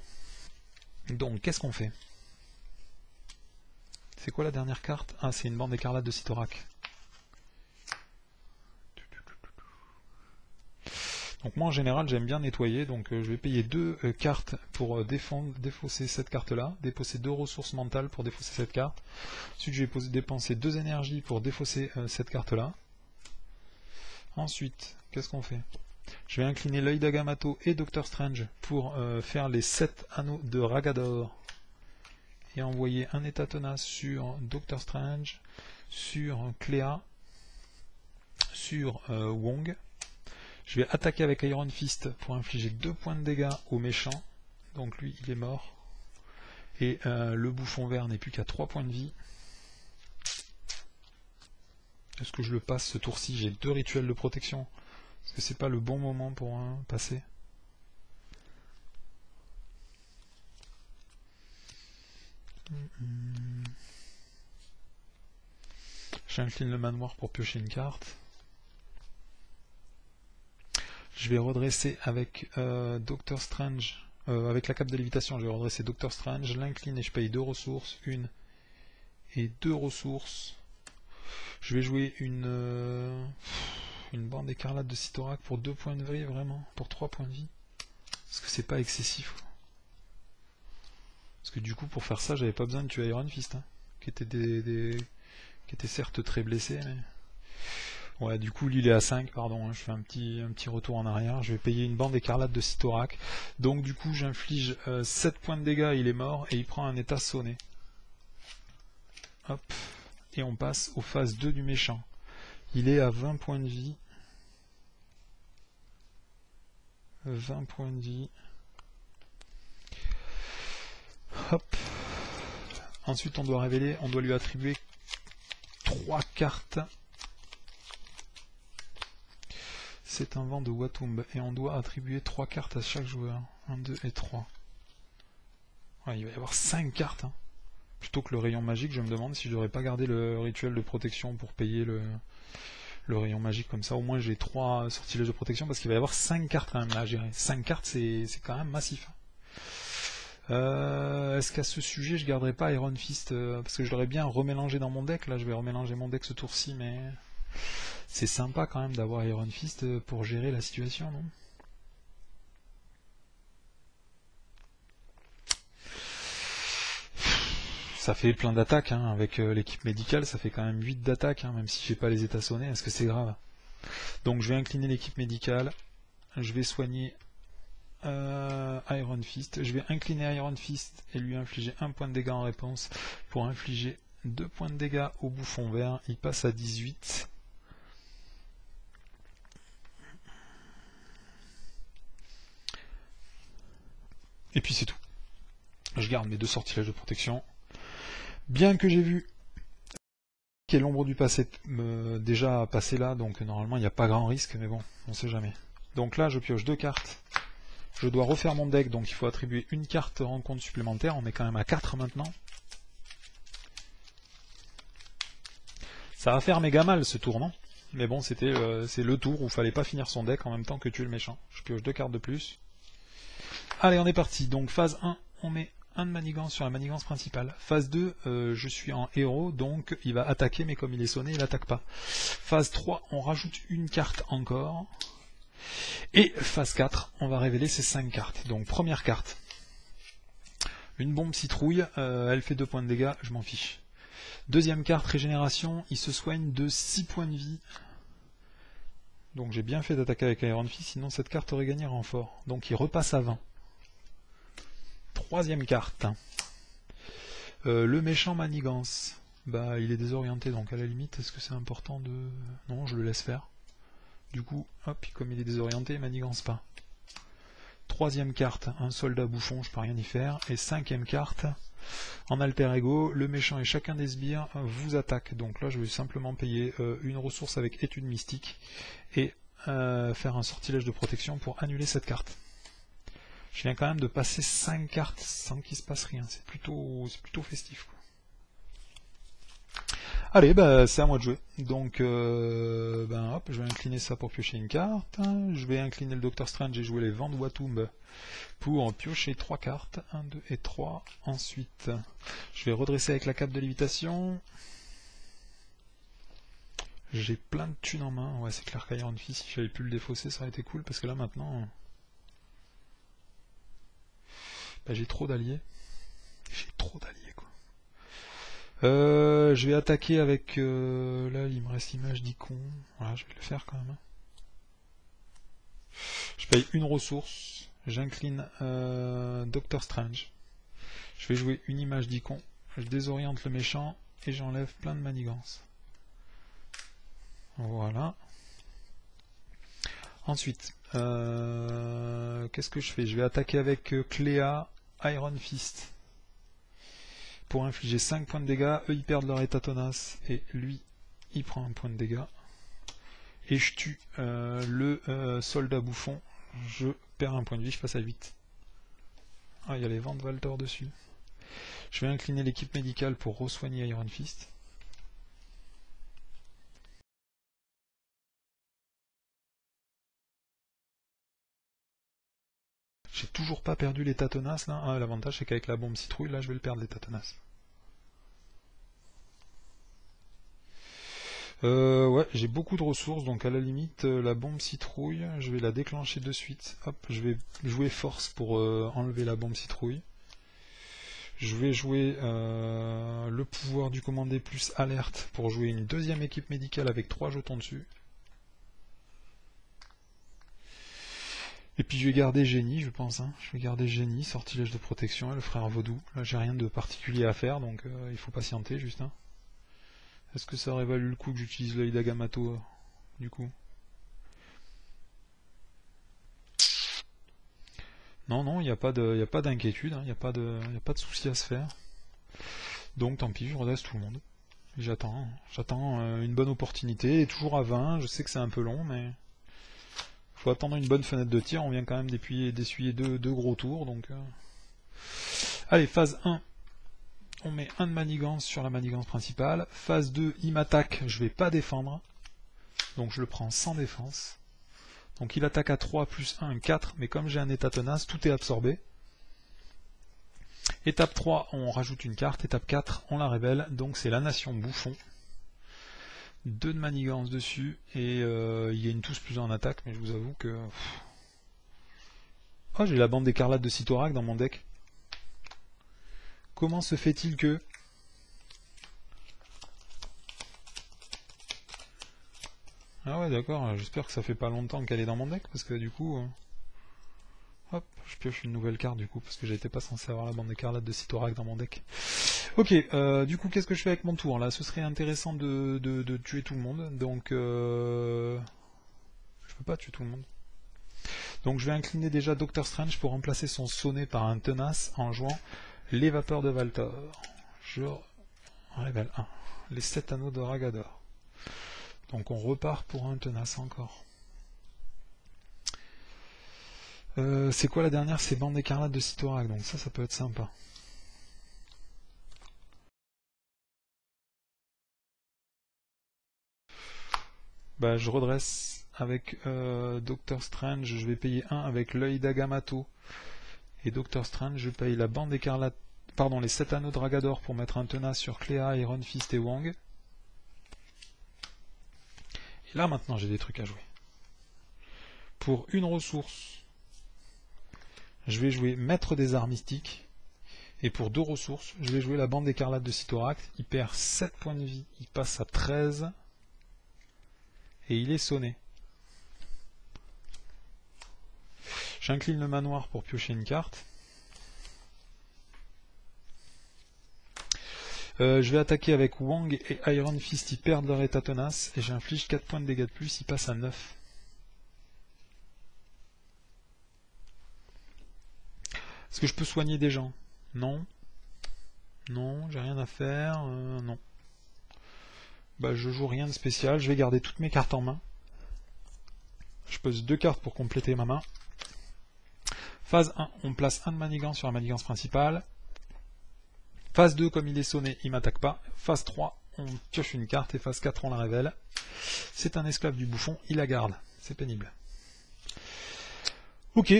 S1: Donc qu'est-ce qu'on fait? C'est quoi la dernière carte? Ah, c'est une bande écarlate de Cyttorak. Donc moi en général j'aime bien nettoyer, donc je vais payer 2 cartes pour défausser cette carte-là, déposer 2 ressources mentales pour défausser cette carte. Ensuite je vais dépenser 2 énergies pour défausser cette carte-là. Ensuite, qu'est-ce qu'on fait? Je vais incliner l'œil d'Agamotto et Doctor Strange pour faire les 7 anneaux de Ragador. Et envoyer un état tenace sur Doctor Strange, sur Cléa, sur Wong. Je vais attaquer avec Iron Fist pour infliger 2 points de dégâts au méchant. Donc lui, il est mort. Et le bouffon vert n'est plus qu'à 3 points de vie. Est-ce que je le passe ce tour-ci? J'ai 2 rituels de protection. Est-ce que c'est pas le bon moment pour passer? J'incline le manoir pour piocher une carte. Je vais redresser avec Doctor Strange, avec la cape de lévitation, je vais redresser Doctor Strange, je l'incline et je paye 2 ressources, 1 et 2 ressources. Je vais jouer une bande écarlate de Cyttorak pour 2 points de vie, vraiment, pour 3 points de vie. Est-ce que c'est pas excessif? Parce que du coup, pour faire ça, j'avais pas besoin de tuer Iron Fist, hein, qui était certes très blessé, mais... Ouais, du coup, lui, il est à 5, pardon, hein, je fais un petit retour en arrière. Je vais payer une bande écarlate de Cyttorak. Donc, du coup, j'inflige 7 points de dégâts, il est mort, et il prend un état sonné. Hop. Et on passe aux phases 2 du méchant. Il est à 20 points de vie. 20 points de vie. Hop. Ensuite, on doit lui attribuer 3 cartes. C'est un vent de Watumb et on doit attribuer 3 cartes à chaque joueur. 1, 2 et 3. Ouais, il va y avoir 5 cartes. Hein. Plutôt que le rayon magique, je me demande si je devrais pas garder le rituel de protection pour payer le rayon magique comme ça. Au moins j'ai 3 sortilèges de protection parce qu'il va y avoir 5 cartes quand même là à gérer. 5 cartes c'est quand même massif. Est-ce qu'à ce sujet je garderai pas Iron Fist parce que je l'aurais bien remélangé dans mon deck. Là je vais remélanger mon deck ce tour-ci, mais... C'est sympa quand même d'avoir Iron Fist pour gérer la situation, non? Ça fait plein d'attaques, hein, avec l'équipe médicale, ça fait quand même 8 d'attaques, hein, même si j'ai pas les états sonnés, est-ce que c'est grave? Donc je vais incliner l'équipe médicale, je vais soigner Iron Fist, je vais incliner Iron Fist et lui infliger 1 point de dégâts en réponse, pour infliger 2 points de dégâts au bouffon vert, il passe à 18. Et puis c'est tout. Je garde mes 2 sortilèges de protection. Bien que j'ai vu qu'il y ait l'ombre du passé déjà passé là, donc normalement il n'y a pas grand risque, mais bon, on sait jamais. Donc là je pioche 2 cartes. Je dois refaire mon deck, donc il faut attribuer une carte rencontre supplémentaire. On est quand même à 4 maintenant. Ça va faire méga mal ce tour, non? Mais bon, c'est le tour où il fallait pas finir son deck en même temps que tuer le méchant. Je pioche 2 cartes de plus. Allez, on est parti. Donc phase 1, on met un de manigance sur la manigance principale. Phase 2, je suis en héros, donc il va attaquer, mais comme il est sonné, il n'attaque pas. Phase 3, on rajoute une carte encore. Et phase 4, on va révéler ces 5 cartes. Donc première carte, une bombe citrouille, elle fait 2 points de dégâts, je m'en fiche. Deuxième carte, régénération, il se soigne de 6 points de vie. Donc j'ai bien fait d'attaquer avec Iron Fist, sinon cette carte aurait gagné renfort. Donc il repasse à 20. Troisième carte. Le méchant manigance. Bah il est désorienté, donc à la limite, est-ce que c'est important de... Non, je le laisse faire. Du coup, hop, comme il est désorienté, il manigance pas. Troisième carte, un soldat bouffon, je peux rien y faire. Et cinquième carte, en alter ego, le méchant et chacun des sbires vous attaquent. Donc là, je vais simplement payer une ressource avec étude mystique et faire un sortilège de protection pour annuler cette carte. Je viens quand même de passer 5 cartes sans qu'il se passe rien. C'est plutôt festif, quoi. Allez, bah, c'est à moi de jouer. Donc, hop, je vais incliner ça pour piocher une carte. Je vais incliner le Doctor Strange et jouer les vents de Watumb pour piocher 3 cartes. 1, 2 et 3. Ensuite, je vais redresser avec la cape de lévitation. J'ai plein de thunes en main. Ouais, c'est clair qu'Iron Fist, si j'avais pu le défausser, ça aurait été cool. Parce que là, maintenant, bah, j'ai trop d'alliés. J'ai trop d'alliés, quoi. Je vais attaquer avec... là, il me reste l'image d'icône. Voilà, je vais le faire quand même. Je paye une ressource, j'incline Doctor Strange. Je vais jouer une image d'icône, je désoriente le méchant et j'enlève plein de manigances. Voilà. Ensuite, qu'est-ce que je fais? Je vais attaquer avec Cléa, Iron Fist. Pour infliger 5 points de dégâts, eux ils perdent leur état tenace et lui il prend un point de dégâts. Et je tue le soldat bouffon, je perds un point de vie, je passe à 8. Ah, il y a les vents de Walter dessus. Je vais incliner l'équipe médicale pour re-soigner Iron Fist. J'ai toujours pas perdu l'état tenace là. Ah, l'avantage c'est qu'avec la bombe citrouille, là je vais le perdre l'état tenace. Ouais, j'ai beaucoup de ressources, donc à la limite, la bombe citrouille, je vais la déclencher de suite. Hop, je vais jouer force pour enlever la bombe citrouille. Je vais jouer le pouvoir du commandé plus alerte pour jouer une deuxième équipe médicale avec 3 jetons dessus. Et puis je vais garder génie, je pense. Hein. Je vais garder génie, sortilège de protection et le frère vaudou. Là, j'ai rien de particulier à faire, donc il faut patienter juste. Hein. Est-ce que ça aurait valu le coup que j'utilise l'œil d'Agamotto du coup? Non, non, il n'y a pas d'inquiétude, il n'y a pas de souci à se faire. Donc tant pis, je redresse tout le monde. J'attends une bonne opportunité, et toujours à 20, je sais que c'est un peu long, mais faut attendre une bonne fenêtre de tir, on vient quand même d'essuyer deux gros tours, donc... Allez, phase 1. On met un de manigance sur la manigance principale. Phase 2, il m'attaque, je vais pas défendre. Donc je le prends sans défense. Donc il attaque à 3 plus 1, 4, mais comme j'ai un état tenace, tout est absorbé. Étape 3, on rajoute une carte. Étape 4, on la révèle. Donc c'est la nation bouffon. 2 de manigance dessus. Et il y a une touche plus en attaque, mais je vous avoue que... Oh, j'ai la bande d'écarlate de Cyttorak dans mon deck. Comment se fait-il que... Ah ouais, d'accord, j'espère que ça fait pas longtemps qu'elle est dans mon deck, parce que du coup... Hop, je pioche une nouvelle carte du coup, parce que j'étais pas censé avoir la bande d'écarlate de Cyttorak dans mon deck. Ok, du coup, qu'est-ce que je fais avec mon tour là? Ce serait intéressant de tuer tout le monde, donc... Je peux pas tuer tout le monde. Donc je vais incliner déjà Doctor Strange pour remplacer son sonnet par un tenace en jouant les vapeurs de Valtor. Je révèle 1. Les 7 anneaux de Ragador. Donc on repart pour un tenace encore. C'est quoi la dernière? C'est bande écarlate de Cyttorak, donc ça peut être sympa. Bah je redresse avec Doctor Strange, je vais payer 1 avec l'œil d'Agamotto. Et Doctor Strange, je paye la bande écarlate, pardon, les 7 anneaux de Ragador pour mettre un tenace sur Cléa, Iron Fist et Wong. Et là maintenant j'ai des trucs à jouer. Pour une ressource, je vais jouer Maître des Arts Mystiques. Et pour 2 ressources, je vais jouer la bande écarlate de Cyttorak. Il perd 7 points de vie, il passe à 13. Et il est sonné. J'incline le manoir pour piocher une carte. Je vais attaquer avec Wong et Iron Fist, ils perdent leur état tenace. Et j'inflige 4 points de dégâts de plus, ils passent à 9. Est-ce que je peux soigner des gens? Non. Non, j'ai rien à faire. Non. Bah, je joue rien de spécial. Je vais garder toutes mes cartes en main. Je pose 2 cartes pour compléter ma main. Phase 1, on place un de manigance sur la manigance principale. Phase 2, comme il est sonné, il m'attaque pas. Phase 3, on pioche une carte. Et phase 4, on la révèle. C'est un esclave du bouffon, il la garde. C'est pénible. Ok,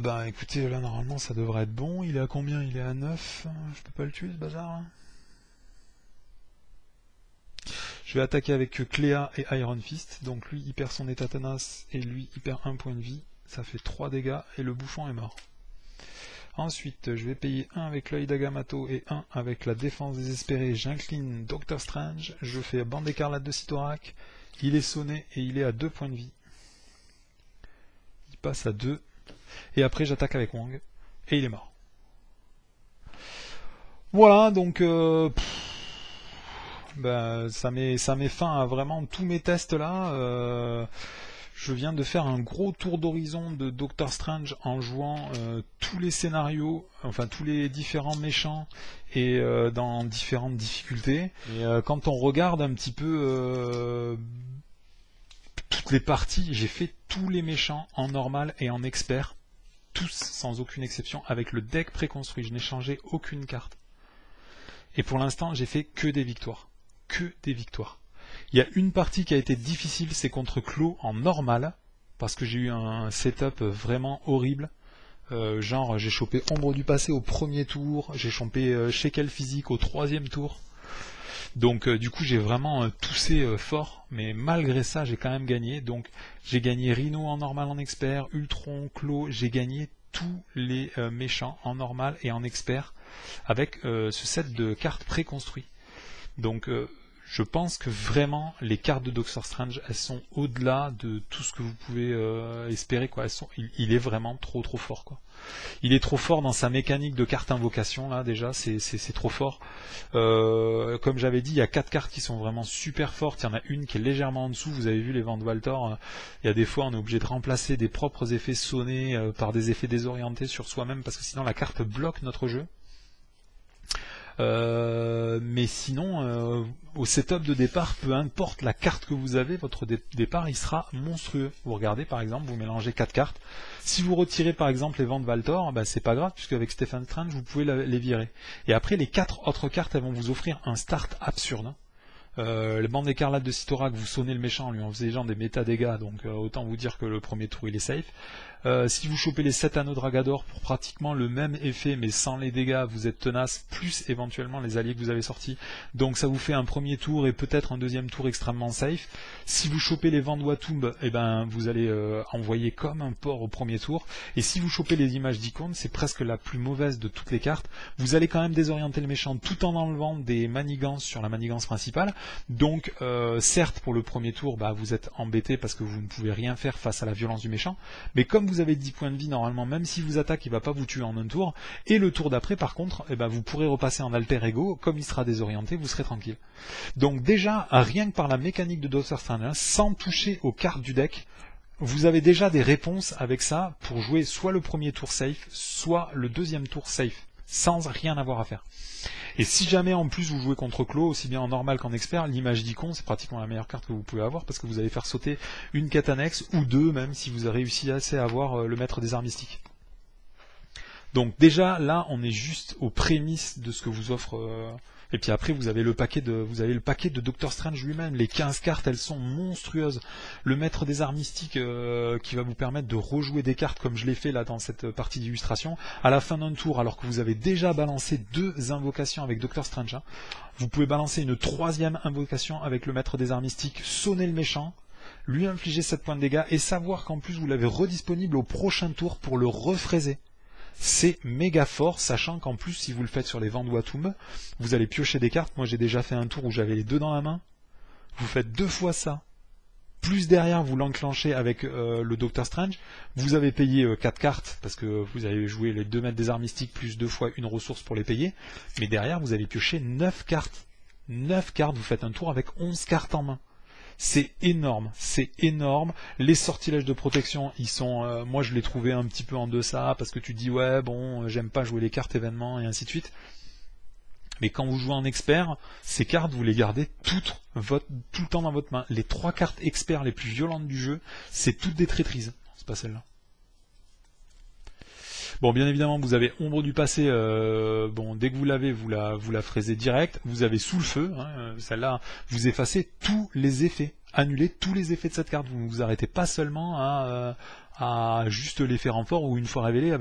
S1: bah écoutez, là normalement ça devrait être bon. Il est à combien? Il est à 9. Je peux pas le tuer ce bazar là. Je vais attaquer avec Cléa et Iron Fist. Donc lui il perd son état tenace et lui il perd 1 point de vie. Ça fait 3 dégâts et le bouffon est mort. Ensuite je vais payer 1 avec l'œil d'Agamotto et 1 avec la défense désespérée. J'incline Doctor Strange. Je fais bande écarlate de Cyttorak. Il est sonné et il est à 2 points de vie. passe à 2. Et après j'attaque avec Wang. Et il est mort. Voilà, donc ça met fin à vraiment tous mes tests là. Je viens de faire un gros tour d'horizon de Doctor Strange en jouant tous les scénarios, enfin tous les différents méchants et dans différentes difficultés. Et quand on regarde un petit peu toutes les parties, j'ai fait tous les méchants en normal et en expert, tous sans aucune exception, avec le deck préconstruit. Je n'ai changé aucune carte. Et pour l'instant, j'ai fait que des victoires. Que des victoires. Il y a une partie qui a été difficile, c'est contre Claw en normal, parce que j'ai eu un setup vraiment horrible. Genre, j'ai chopé Ombre du Passé au premier tour, j'ai chopé Shekel Physique au troisième tour. Donc du coup, j'ai vraiment toussé fort, mais malgré ça, j'ai quand même gagné. Donc j'ai gagné Rhino en normal, en expert, Ultron, Claw, j'ai gagné tous les méchants en normal et en expert avec ce set de cartes préconstruits. Donc je pense que vraiment les cartes de Doctor Strange, elles sont au-delà de tout ce que vous pouvez espérer, quoi. Il est vraiment trop fort, quoi. Il est trop fort dans sa mécanique de carte invocation, là déjà, c'est trop fort. Comme j'avais dit, il y a 4 cartes qui sont vraiment super fortes, il y en a une qui est légèrement en dessous, vous avez vu les vents de Waltor, il y a des fois on est obligé de remplacer des propres effets sonnés par des effets désorientés sur soi-même, parce que sinon la carte bloque notre jeu. Mais sinon, au setup de départ, peu importe la carte que vous avez, votre départ il sera monstrueux. Vous regardez par exemple, vous mélangez 4 cartes. Si vous retirez par exemple les vents de Waltor, c'est pas grave, puisque avec Stephen Strange vous pouvez les virer. Et après les 4 autres cartes, elles vont vous offrir un start absurde. Les bandes écarlates de Cyttorak, vous sonnez le méchant, lui en faisant des méta dégâts, donc autant vous dire que le premier tour il est safe. Si vous chopez les 7 anneaux Dragador pour pratiquement le même effet mais sans les dégâts, vous êtes tenace, plus éventuellement les alliés que vous avez sortis. Donc ça vous fait un premier tour et peut-être un deuxième tour extrêmement safe. Si vous chopez les vents de Watumb, vous allez envoyer comme un porc au premier tour. Et si vous chopez les images d'icônes, c'est presque la plus mauvaise de toutes les cartes. Vous allez quand même désorienter le méchant tout en enlevant des manigances sur la manigance principale. Donc certes pour le premier tour, vous êtes embêté parce que vous ne pouvez rien faire face à la violence du méchant. Mais comme vous avez 10 points de vie, normalement, même si vous attaquez, il ne va pas vous tuer en un tour. Et le tour d'après, par contre, vous pourrez repasser en alter ego. Comme il sera désorienté, vous serez tranquille. Donc déjà, rien que par la mécanique de Doctor Strange, sans toucher aux cartes du deck, vous avez déjà des réponses avec ça pour jouer soit le premier tour safe, soit le deuxième tour safe, sans rien avoir à faire. Et si jamais en plus vous jouez contre Claw, aussi bien en normal qu'en expert, l'image d'icône c'est pratiquement la meilleure carte que vous pouvez avoir parce que vous allez faire sauter une quête annexe ou deux même si vous avez réussi assez à avoir le maître des arts mystiques. Donc déjà là on est juste aux prémices de ce que vous offre et puis après vous avez le paquet de Doctor Strange lui-même, les 15 cartes elles sont monstrueuses. Le maître des arts mystiques qui va vous permettre de rejouer des cartes comme je l'ai fait là dans cette partie d'illustration, à la fin d'un tour alors que vous avez déjà balancé 2 invocations avec Doctor Strange, vous pouvez balancer une 3e invocation avec le maître des arts mystiques, sonner le méchant, lui infliger 7 points de dégâts et savoir qu'en plus vous l'avez redisponible au prochain tour pour le refraiser. C'est méga fort, sachant qu'en plus, si vous le faites sur les vents de Watumb, vous allez piocher des cartes. Moi, j'ai déjà fait un tour où j'avais les 2 dans la main. Vous faites 2 fois ça. Plus derrière, vous l'enclenchez avec le Doctor Strange. Vous avez payé 4 cartes, parce que vous avez joué les 2 maîtres des arts mystiques, plus 2 fois une ressource pour les payer. Mais derrière, vous allez piocher 9 cartes. 9 cartes, vous faites un tour avec 11 cartes en main. C'est énorme, c'est énorme. Les sortilèges de protection, ils sont, moi je les trouvais un petit peu en deçà parce que tu dis ouais bon, j'aime pas jouer les cartes événements et ainsi de suite. Mais quand vous jouez en expert, ces cartes vous les gardez tout le temps dans votre main. Les 3 cartes experts les plus violentes du jeu, c'est toutes des traîtrises. C'est pas celle-là. Bon, bien évidemment, vous avez Ombre du Passé, dès que vous l'avez, vous la fraisez direct. Vous avez Sous le Feu, celle-là, vous effacez tous les effets, annulez tous les effets de cette carte. Vous ne vous arrêtez pas seulement à juste l'effet renfort ou une fois révélé,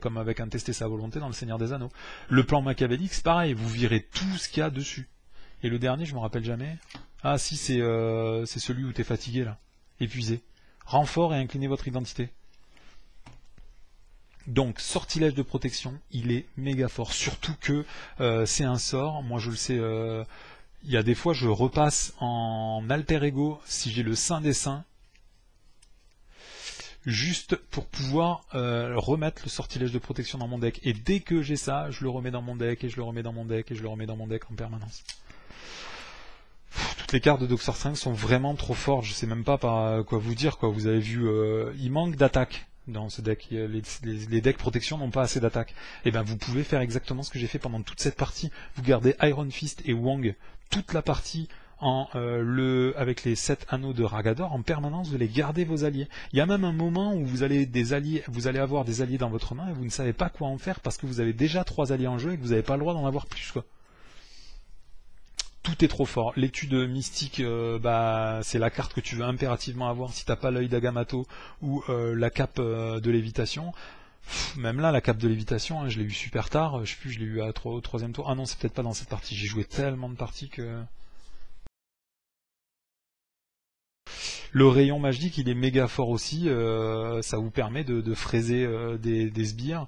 S1: comme avec un tester sa volonté dans le Seigneur des Anneaux. Le plan machiavélique, c'est pareil, vous virez tout ce qu'il y a dessus. Et le dernier, je me rappelle jamais. Ah si, c'est celui où tu es fatigué, là, épuisé. Renfort et inclinez votre identité. Donc, sortilège de protection, il est méga fort. Surtout que c'est un sort. Moi, je le sais, il y a des fois, je repasse en alter ego si j'ai le Saint des Saints. juste pour pouvoir remettre le sortilège de protection dans mon deck. Et dès que j'ai ça, je le remets dans mon deck, et je le remets dans mon deck, et je le remets dans mon deck en permanence. Toutes les cartes de Doctor Strange sont vraiment trop fortes, je sais même pas par quoi vous dire, quoi. Vous avez vu, il manque d'attaque dans ce deck, les decks protection n'ont pas assez d'attaque. Et ben vous pouvez faire exactement ce que j'ai fait pendant toute cette partie, vous gardez Iron Fist et Wong toute la partie avec les 7 anneaux de Ragador, en permanence vous allez garder vos alliés. Il y a même un moment où vous allez avoir des alliés dans votre main et vous ne savez pas quoi en faire parce que vous avez déjà 3 alliés en jeu et que vous n'avez pas le droit d'en avoir plus, quoi. Tout est trop fort. L'étude mystique, c'est la carte que tu veux impérativement avoir si t'as pas l'œil d'Agamotto ou la cape de lévitation. Même là, la cape de lévitation, hein, je l'ai eu super tard, je sais plus, je l'ai eu au 3e tour. Ah non, c'est peut-être pas dans cette partie, j'ai joué tellement de parties que... Le rayon magique, il est méga fort aussi, ça vous permet de fraiser des sbires.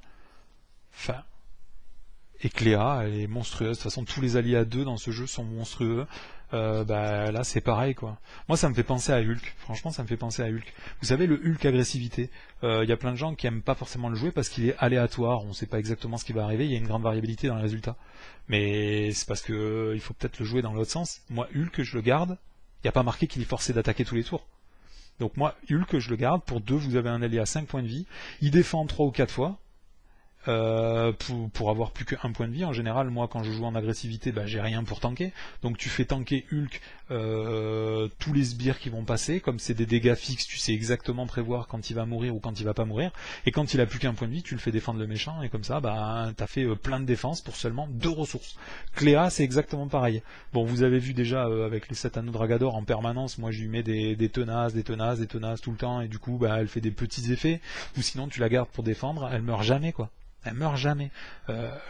S1: Enfin... Et Cléa, elle est monstrueuse. De toute façon, tous les alliés à 2 dans ce jeu sont monstrueux. Là, c'est pareil, quoi. Moi, ça me fait penser à Hulk. Franchement, ça me fait penser à Hulk. Vous savez, le Hulk agressivité. Il y a plein de gens qui aiment pas forcément le jouer parce qu'il est aléatoire. On sait pas exactement ce qui va arriver. Il y a une grande variabilité dans les résultats. Mais c'est parce que il faut peut-être le jouer dans l'autre sens. Moi, Hulk, je le garde. Il n'y a pas marqué qu'il est forcé d'attaquer tous les tours. Donc moi, Hulk, je le garde. Pour 2, vous avez un allié à 5 points de vie. Il défend 3 ou 4 fois. Pour avoir plus qu'un point de vie. En général, moi quand je joue en agressivité, j'ai rien pour tanker, donc tu fais tanker Hulk tous les sbires qui vont passer, comme c'est des dégâts fixes, tu sais exactement prévoir quand il va mourir ou quand il va pas mourir, et quand il a plus qu'un point de vie, tu le fais défendre le méchant, et comme ça t'as fait plein de défenses pour seulement 2 ressources. Cléa, c'est exactement pareil. Bon, vous avez vu déjà avec les 7 anneaux de Ragador en permanence, moi je lui mets des tenaces tout le temps, et du coup elle fait des petits effets, ou sinon tu la gardes pour défendre, elle meurt jamais, quoi. Elle meurt jamais.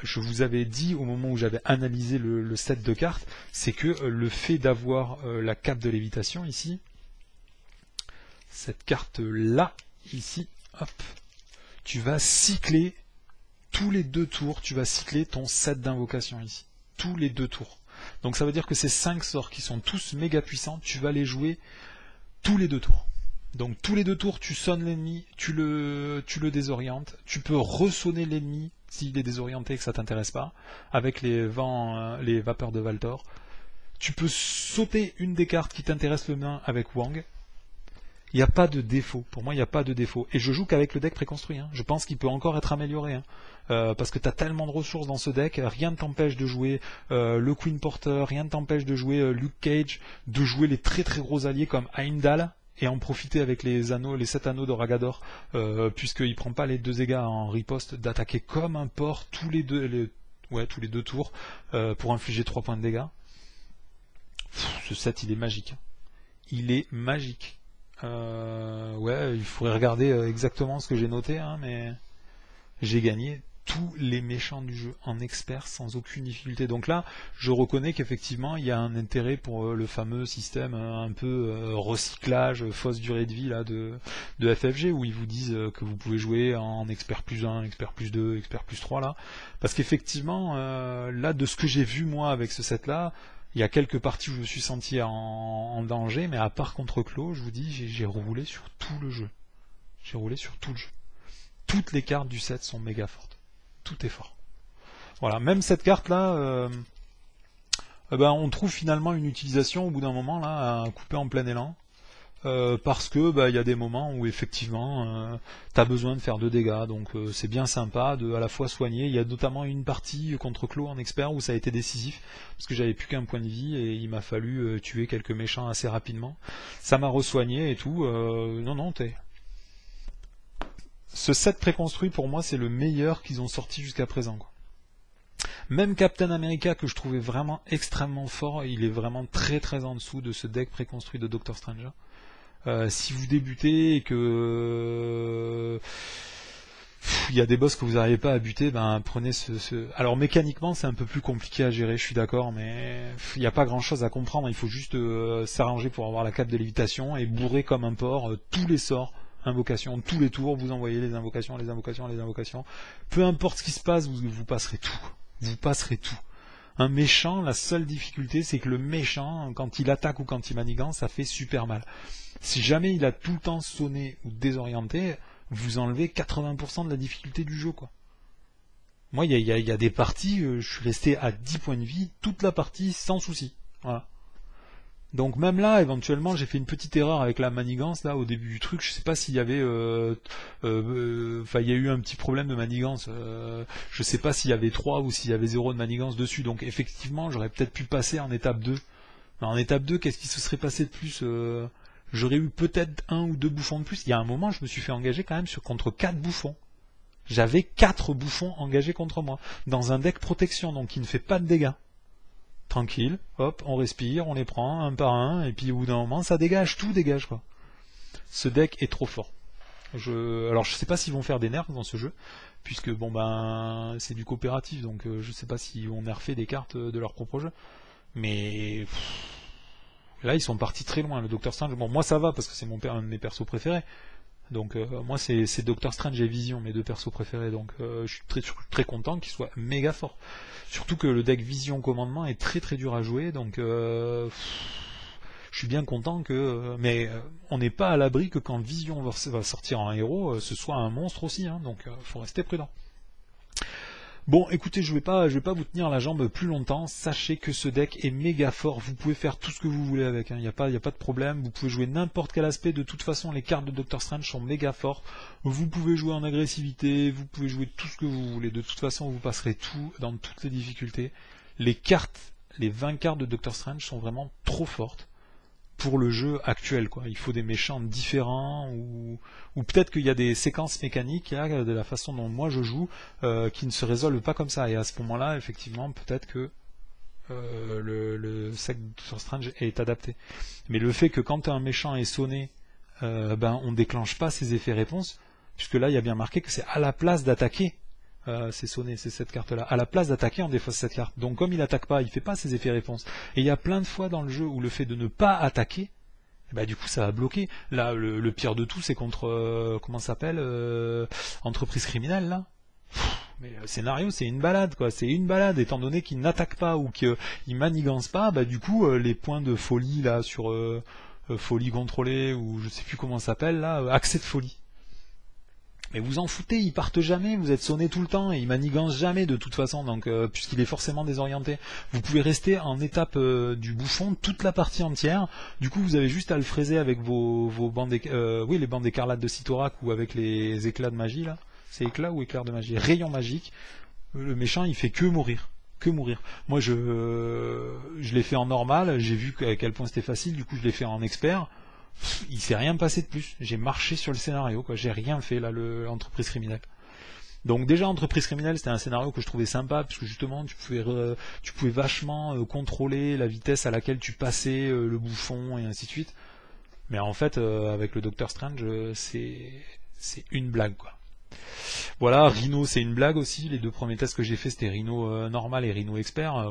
S1: Je vous avais dit au moment où j'avais analysé le set de cartes, c'est que le fait d'avoir la cape de lévitation ici, cette carte là, ici, hop, tu vas cycler tous les 2 tours, tu vas cycler ton set d'invocation ici. Tous les 2 tours. Donc ça veut dire que ces 5 sorts qui sont tous méga puissants, tu vas les jouer tous les 2 tours. Donc tous les 2 tours, tu sonnes l'ennemi, tu le désorientes, tu peux ressonner l'ennemi s'il est désorienté et que ça t'intéresse pas, avec les vapeurs de Valtor. Tu peux sauter une des cartes qui t'intéresse le main avec Wang. Il n'y a pas de défaut, pour moi il n'y a pas de défaut. Et je joue qu'avec le deck préconstruit, hein. Je pense qu'il peut encore être amélioré, hein. Parce que tu as tellement de ressources dans ce deck, rien ne t'empêche de jouer le Queen Porter, rien ne t'empêche de jouer Luke Cage, de jouer les très très gros alliés comme Heimdall, et en profiter avec les 7 anneaux de Ragador, puisqu'il prend pas les 2 dégâts en riposte, d'attaquer comme un porc tous les 2 tours pour infliger 3 points de dégâts. Ce set il est magique. Il est magique. Il faudrait regarder exactement ce que j'ai noté, hein, mais j'ai gagné tous les méchants du jeu en expert sans aucune difficulté. Donc là, je reconnais qu'effectivement, il y a un intérêt pour le fameux système un peu recyclage, fausse durée de vie là, de FFG, où ils vous disent que vous pouvez jouer en expert plus 1, expert plus 2, expert plus 3 là. Parce qu'effectivement, là, de ce que j'ai vu moi avec ce set là, il y a quelques parties où je me suis senti en danger, mais à part contre Clos, je vous dis, j'ai roulé sur tout le jeu. J'ai roulé sur tout le jeu. Toutes les cartes du set sont méga fortes. Tout est fort. Voilà, même cette carte là, on trouve finalement une utilisation au bout d'un moment là, à couper en plein élan. Parce que il y a des moments où effectivement t'as besoin de faire 2 dégâts, donc c'est bien sympa de à la fois soigner. Il y a notamment une partie contre Clos en expert où ça a été décisif, parce que j'avais plus qu'un point de vie et il m'a fallu tuer quelques méchants assez rapidement. Ça m'a re-soigné et tout. Ce set préconstruit pour moi c'est le meilleur qu'ils ont sorti jusqu'à présent, quoi. Même Captain America que je trouvais vraiment extrêmement fort, il est vraiment très très en dessous de ce deck préconstruit de Doctor Strange. Si vous débutez et que il y a des boss que vous n'arrivez pas à buter, prenez Alors mécaniquement c'est un peu plus compliqué à gérer, je suis d'accord, mais il n'y a pas grand chose à comprendre, il faut juste s'arranger pour avoir la cape de lévitation et bourrer comme un porc tous les sorts, invocations, tous les tours, vous envoyez les invocations. Peu importe ce qui se passe, vous passerez tout. Vous passerez tout. Un méchant, la seule difficulté, c'est que le méchant, quand il attaque ou quand il manigance, ça fait super mal. Si jamais il a tout le temps sonné ou désorienté, vous enlevez 80% de la difficulté du jeu, quoi. Moi, il y a des parties, je suis resté à 10 points de vie, toute la partie sans souci. Voilà. Donc même là, éventuellement, j'ai fait une petite erreur avec la manigance là au début du truc. Je sais pas s'il y avait, il y a eu un petit problème de manigance. Je sais pas s'il y avait 3 ou s'il y avait 0 de manigance dessus. Donc effectivement, j'aurais peut-être pu passer en étape 2. Mais en étape 2, qu'est-ce qui se serait passé de plus J'aurais eu peut-être 1 ou 2 bouffons de plus. Il y a un moment, je me suis fait engager quand même contre 4 bouffons. J'avais 4 bouffons engagés contre moi dans un deck protection, donc qui ne fait pas de dégâts. Tranquille, hop, on respire, on les prend un par un, et puis au bout d'un moment, ça dégage, tout dégage, quoi. Ce deck est trop fort. Alors je sais pas s'ils vont faire des nerfs dans ce jeu, puisque bon ben c'est du coopératif, donc je sais pas s'ils vont nerfer des cartes de leur propre jeu. Mais là ils sont partis très loin, le Doctor Strange. Bon moi ça va parce que c'est un de mes persos préférés. Donc moi c'est Doctor Strange et Vision, mes deux persos préférés, donc je suis très content qu'il soit méga fort. Surtout que le deck Vision Commandement est très très dur à jouer, donc je suis bien content que... mais on n'est pas à l'abri que quand Vision va sortir en héros, ce soit un monstre aussi, hein, donc faut rester prudent. Bon, écoutez, je vais pas vous tenir la jambe plus longtemps. Sachez que ce deck est méga fort. Vous pouvez faire tout ce que vous voulez avec. Il n'y a pas de problème. Vous pouvez jouer n'importe quel aspect. De toute façon, les cartes de Doctor Strange sont méga fortes. Vous pouvez jouer en agressivité. Vous pouvez jouer tout ce que vous voulez. De toute façon, vous passerez tout dans toutes les difficultés. Les 20 cartes de Doctor Strange sont vraiment trop fortes pour le jeu actuel, quoi. Il faut des méchants différents, ou peut-être qu'il y a des séquences mécaniques là, de la façon dont moi je joue qui ne se résolvent pas comme ça, et à ce moment-là effectivement peut-être que le set de Doctor Strange est adapté. Mais le fait que quand un méchant est sonné, on déclenche pas ses effets réponses, puisque là il y a bien marqué que c'est à la place d'attaquer. C'est sonné, c'est cette carte-là. À la place d'attaquer, on défausse cette carte. Donc comme il attaque pas, il fait pas ses effets réponses. Et il y a plein de fois dans le jeu où le fait de ne pas attaquer, du coup ça va bloquer. Là, le pire de tout, c'est contre comment ça s'appelle Entreprise criminelle là. Mais le scénario, c'est une balade, quoi. C'est une balade, étant donné qu'il n'attaque pas ou qu'il manigance pas. Du coup, les points de folie là sur folie contrôlée, ou je sais plus comment ça s'appelle là, accès de folie. Mais vous en foutez, ils partent jamais, vous êtes sonné tout le temps, et ils manigancent jamais de toute façon, donc puisqu'il est forcément désorienté. Vous pouvez rester en étape du bouffon toute la partie entière, du coup vous avez juste à le fraiser avec vos bandes les bandes écarlates de Cyttorak, ou avec les éclats de magie là. C'est éclat ou éclair de magie? Rayon magique. Le méchant il fait que mourir. Moi je l'ai fait en normal, j'ai vu à quel point c'était facile, du coup je l'ai fait en expert. Il s'est rien passé de plus. J'ai marché sur le scénario, quoi. J'ai rien fait là, l'entreprise criminelle. Donc déjà, entreprise criminelle, c'était un scénario que je trouvais sympa, parce que justement, tu pouvais vachement contrôler la vitesse à laquelle tu passais le bouffon et ainsi de suite. Mais en fait, avec le Doctor Strange, c'est une blague, quoi. Voilà, Rhino, c'est une blague aussi. Les deux premiers tests que j'ai fait, c'était Rhino normal et Rhino expert.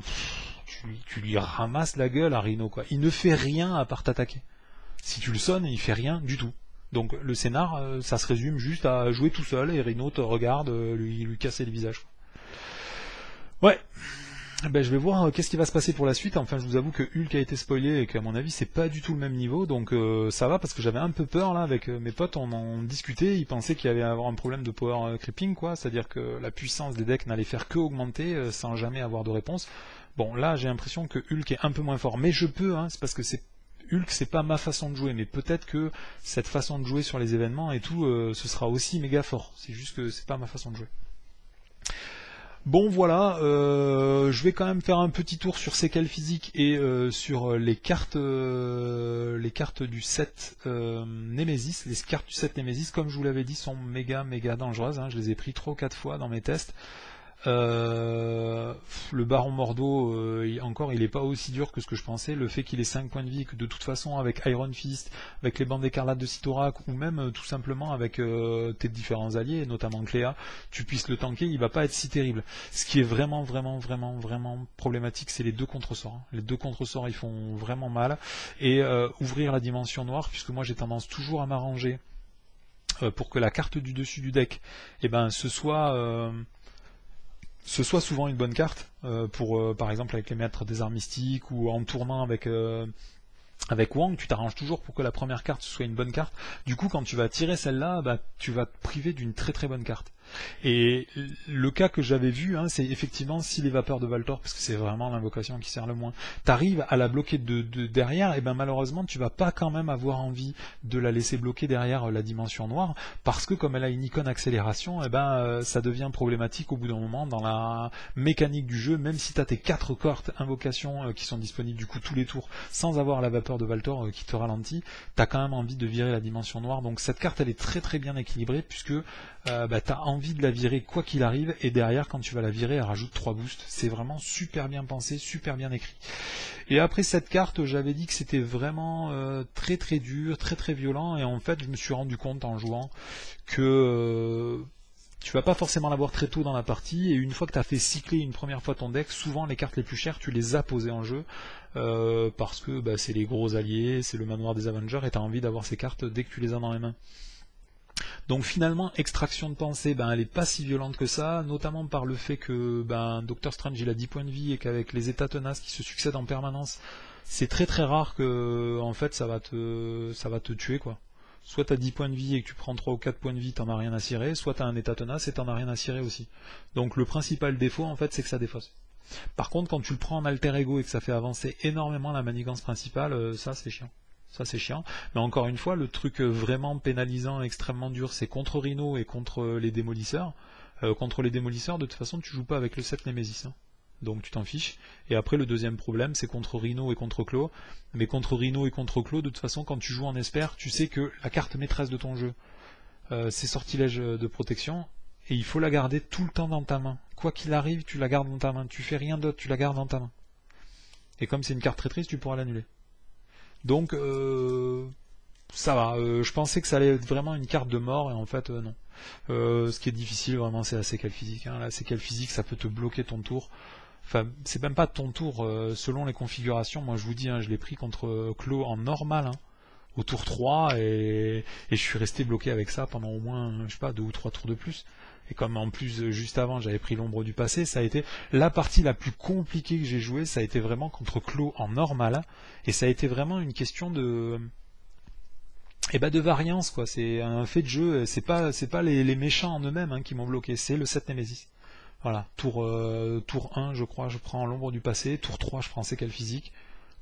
S1: Tu lui ramasses la gueule à Rhino, quoi. Il ne fait rien à part t'attaquer. Si tu le sonnes, il fait rien du tout. Donc le scénar, ça se résume juste à jouer tout seul, et Rhino te regarde, lui casser le visage. Ouais. Je vais voir qu'est-ce qui va se passer pour la suite. Enfin, je vous avoue que Hulk a été spoilé et qu'à mon avis c'est pas du tout le même niveau, donc ça va, parce que j'avais un peu peur là avec mes potes, on en discutait, ils pensaient qu'il y avait avoir un problème de power creeping, quoi, c'est-à-dire que la puissance des decks n'allait faire que augmenter sans jamais avoir de réponse. Bon, là j'ai l'impression que Hulk est un peu moins fort, mais je peux, c'est parce que Hulk, c'est pas ma façon de jouer, mais peut-être que cette façon de jouer sur les événements et tout, ce sera aussi méga fort. C'est juste que c'est pas ma façon de jouer. Bon voilà, je vais quand même faire un petit tour sur séquelles physiques et sur les cartes du set Nemesis. Les cartes du set Nemesis, comme je vous l'avais dit, sont méga dangereuses. Je les ai pris 3 ou 4 fois dans mes tests. Le Baron Mordo, encore, il est pas aussi dur que ce que je pensais. Le fait qu'il ait 5 points de vie, que de toute façon avec Iron Fist, avec les bandes écarlates de Cyttorak, ou même tout simplement avec tes différents alliés, notamment Cléa, tu puisses le tanker, il va pas être si terrible. Ce qui est vraiment problématique, c'est les 2 contre-sorts. Les 2 contre-sorts, ils font vraiment mal. Et ouvrir la dimension noire, puisque moi j'ai tendance toujours à m'arranger pour que la carte du dessus du deck, ce soit ce soit souvent une bonne carte, pour par exemple avec les maîtres des arts mystiques, ou en tournant avec Wang, tu t'arranges toujours pour que la première carte soit une bonne carte. Du coup, quand tu vas tirer celle-là, bah, tu vas te priver d'une très très bonne carte. Et le cas que j'avais vu, hein, c'est effectivement si les vapeurs de Valtor, parce que c'est vraiment l'invocation qui sert le moins, t'arrives à la bloquer de derrière, et ben malheureusement tu vas pas quand même avoir envie de la laisser bloquer derrière la dimension noire, parce que comme elle a une icône accélération, et ben ça devient problématique au bout d'un moment dans la mécanique du jeu, même si tu as tes 4 cartes invocations qui sont disponibles du coup tous les tours, sans avoir la vapeur de Valtor qui te ralentit, t'as quand même envie de virer la dimension noire. Donc cette carte elle est très très bien équilibrée, puisque bah, t'as envie de la virer quoi qu'il arrive, et derrière quand tu vas la virer elle rajoute 3 boosts. C'est vraiment super bien pensé, super bien écrit. Et après cette carte, j'avais dit que c'était vraiment très très dur, très très violent, et en fait je me suis rendu compte en jouant que tu vas pas forcément l'avoir très tôt dans la partie, et une fois que tu as fait cycler une première fois ton deck, souvent les cartes les plus chères tu les as posées en jeu, parce que bah, c'est les gros alliés, c'est le manoir des Avengers, et tu as envie d'avoir ces cartes dès que tu les as dans les mains. Donc finalement, extraction de pensée, ben, elle est pas si violente que ça, notamment par le fait que ben, Doctor Strange il a 10 points de vie, et qu'avec les états tenaces qui se succèdent en permanence, c'est très très rare que en fait ça va te tuer quoi. Soit t'as 10 points de vie et que tu prends 3 ou 4 points de vie, t'en as rien à cirer, soit t'as un état tenace et t'en as rien à cirer aussi. Donc le principal défaut en fait c'est que ça défausse. Par contre quand tu le prends en alter ego et que ça fait avancer énormément la manigance principale, ça c'est chiant. Ça c'est chiant, mais encore une fois, le truc vraiment pénalisant, extrêmement dur, c'est contre Rhino et contre les démolisseurs. Contre les démolisseurs, de toute façon, tu joues pas avec le set Nemesis, hein. Donc tu t'en fiches. Et après, le deuxième problème, c'est contre Rhino et contre Claw. Mais contre Rhino et contre Claw, de toute façon, quand tu joues en Esper, tu sais que la carte maîtresse de ton jeu, c'est Sortilège de protection, et il faut la garder tout le temps dans ta main. Quoi qu'il arrive, tu la gardes dans ta main. Tu fais rien d'autre, tu la gardes dans ta main. Et comme c'est une carte très triste, tu pourras l'annuler. Donc ça va, je pensais que ça allait être vraiment une carte de mort, et en fait non. Ce qui est difficile vraiment c'est la séquelle physique, hein. La séquelle physique ça peut te bloquer ton tour. Enfin c'est même pas ton tour, selon les configurations. Moi je vous dis, hein, je l'ai pris contre Claw en normal, hein, au tour 3, et je suis resté bloqué avec ça pendant au moins, je sais pas, 2 ou 3 tours de plus. Et comme en plus juste avant j'avais pris l'ombre du passé, ça a été la partie la plus compliquée que j'ai jouée, ça a été vraiment contre Claw en normal, et ça a été vraiment une question de de variance quoi. C'est un fait de jeu, c'est pas les méchants en eux-mêmes, hein, qui m'ont bloqué, c'est le set Nemesis. Voilà, tour 1 je crois je prends l'ombre du passé, tour 3 je prends séquelle physique,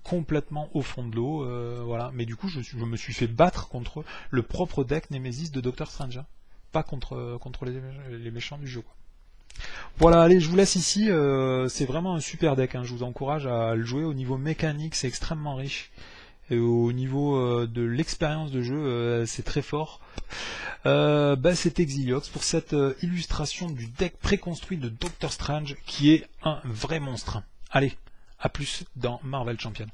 S1: complètement au fond de l'eau, voilà. Mais du coup je me suis fait battre contre le propre deck Nemesis de Doctor Strange, hein. Pas contre les méchants du jeu quoi. Voilà, allez, je vous laisse ici, c'est vraiment un super deck, hein. Je vous encourage à le jouer. Au niveau mécanique c'est extrêmement riche, et au niveau de l'expérience de jeu c'est très fort. C'est Exiliox pour cette illustration du deck préconstruit de Doctor Strange, qui est un vrai monstre. Allez, à plus dans Marvel Champion.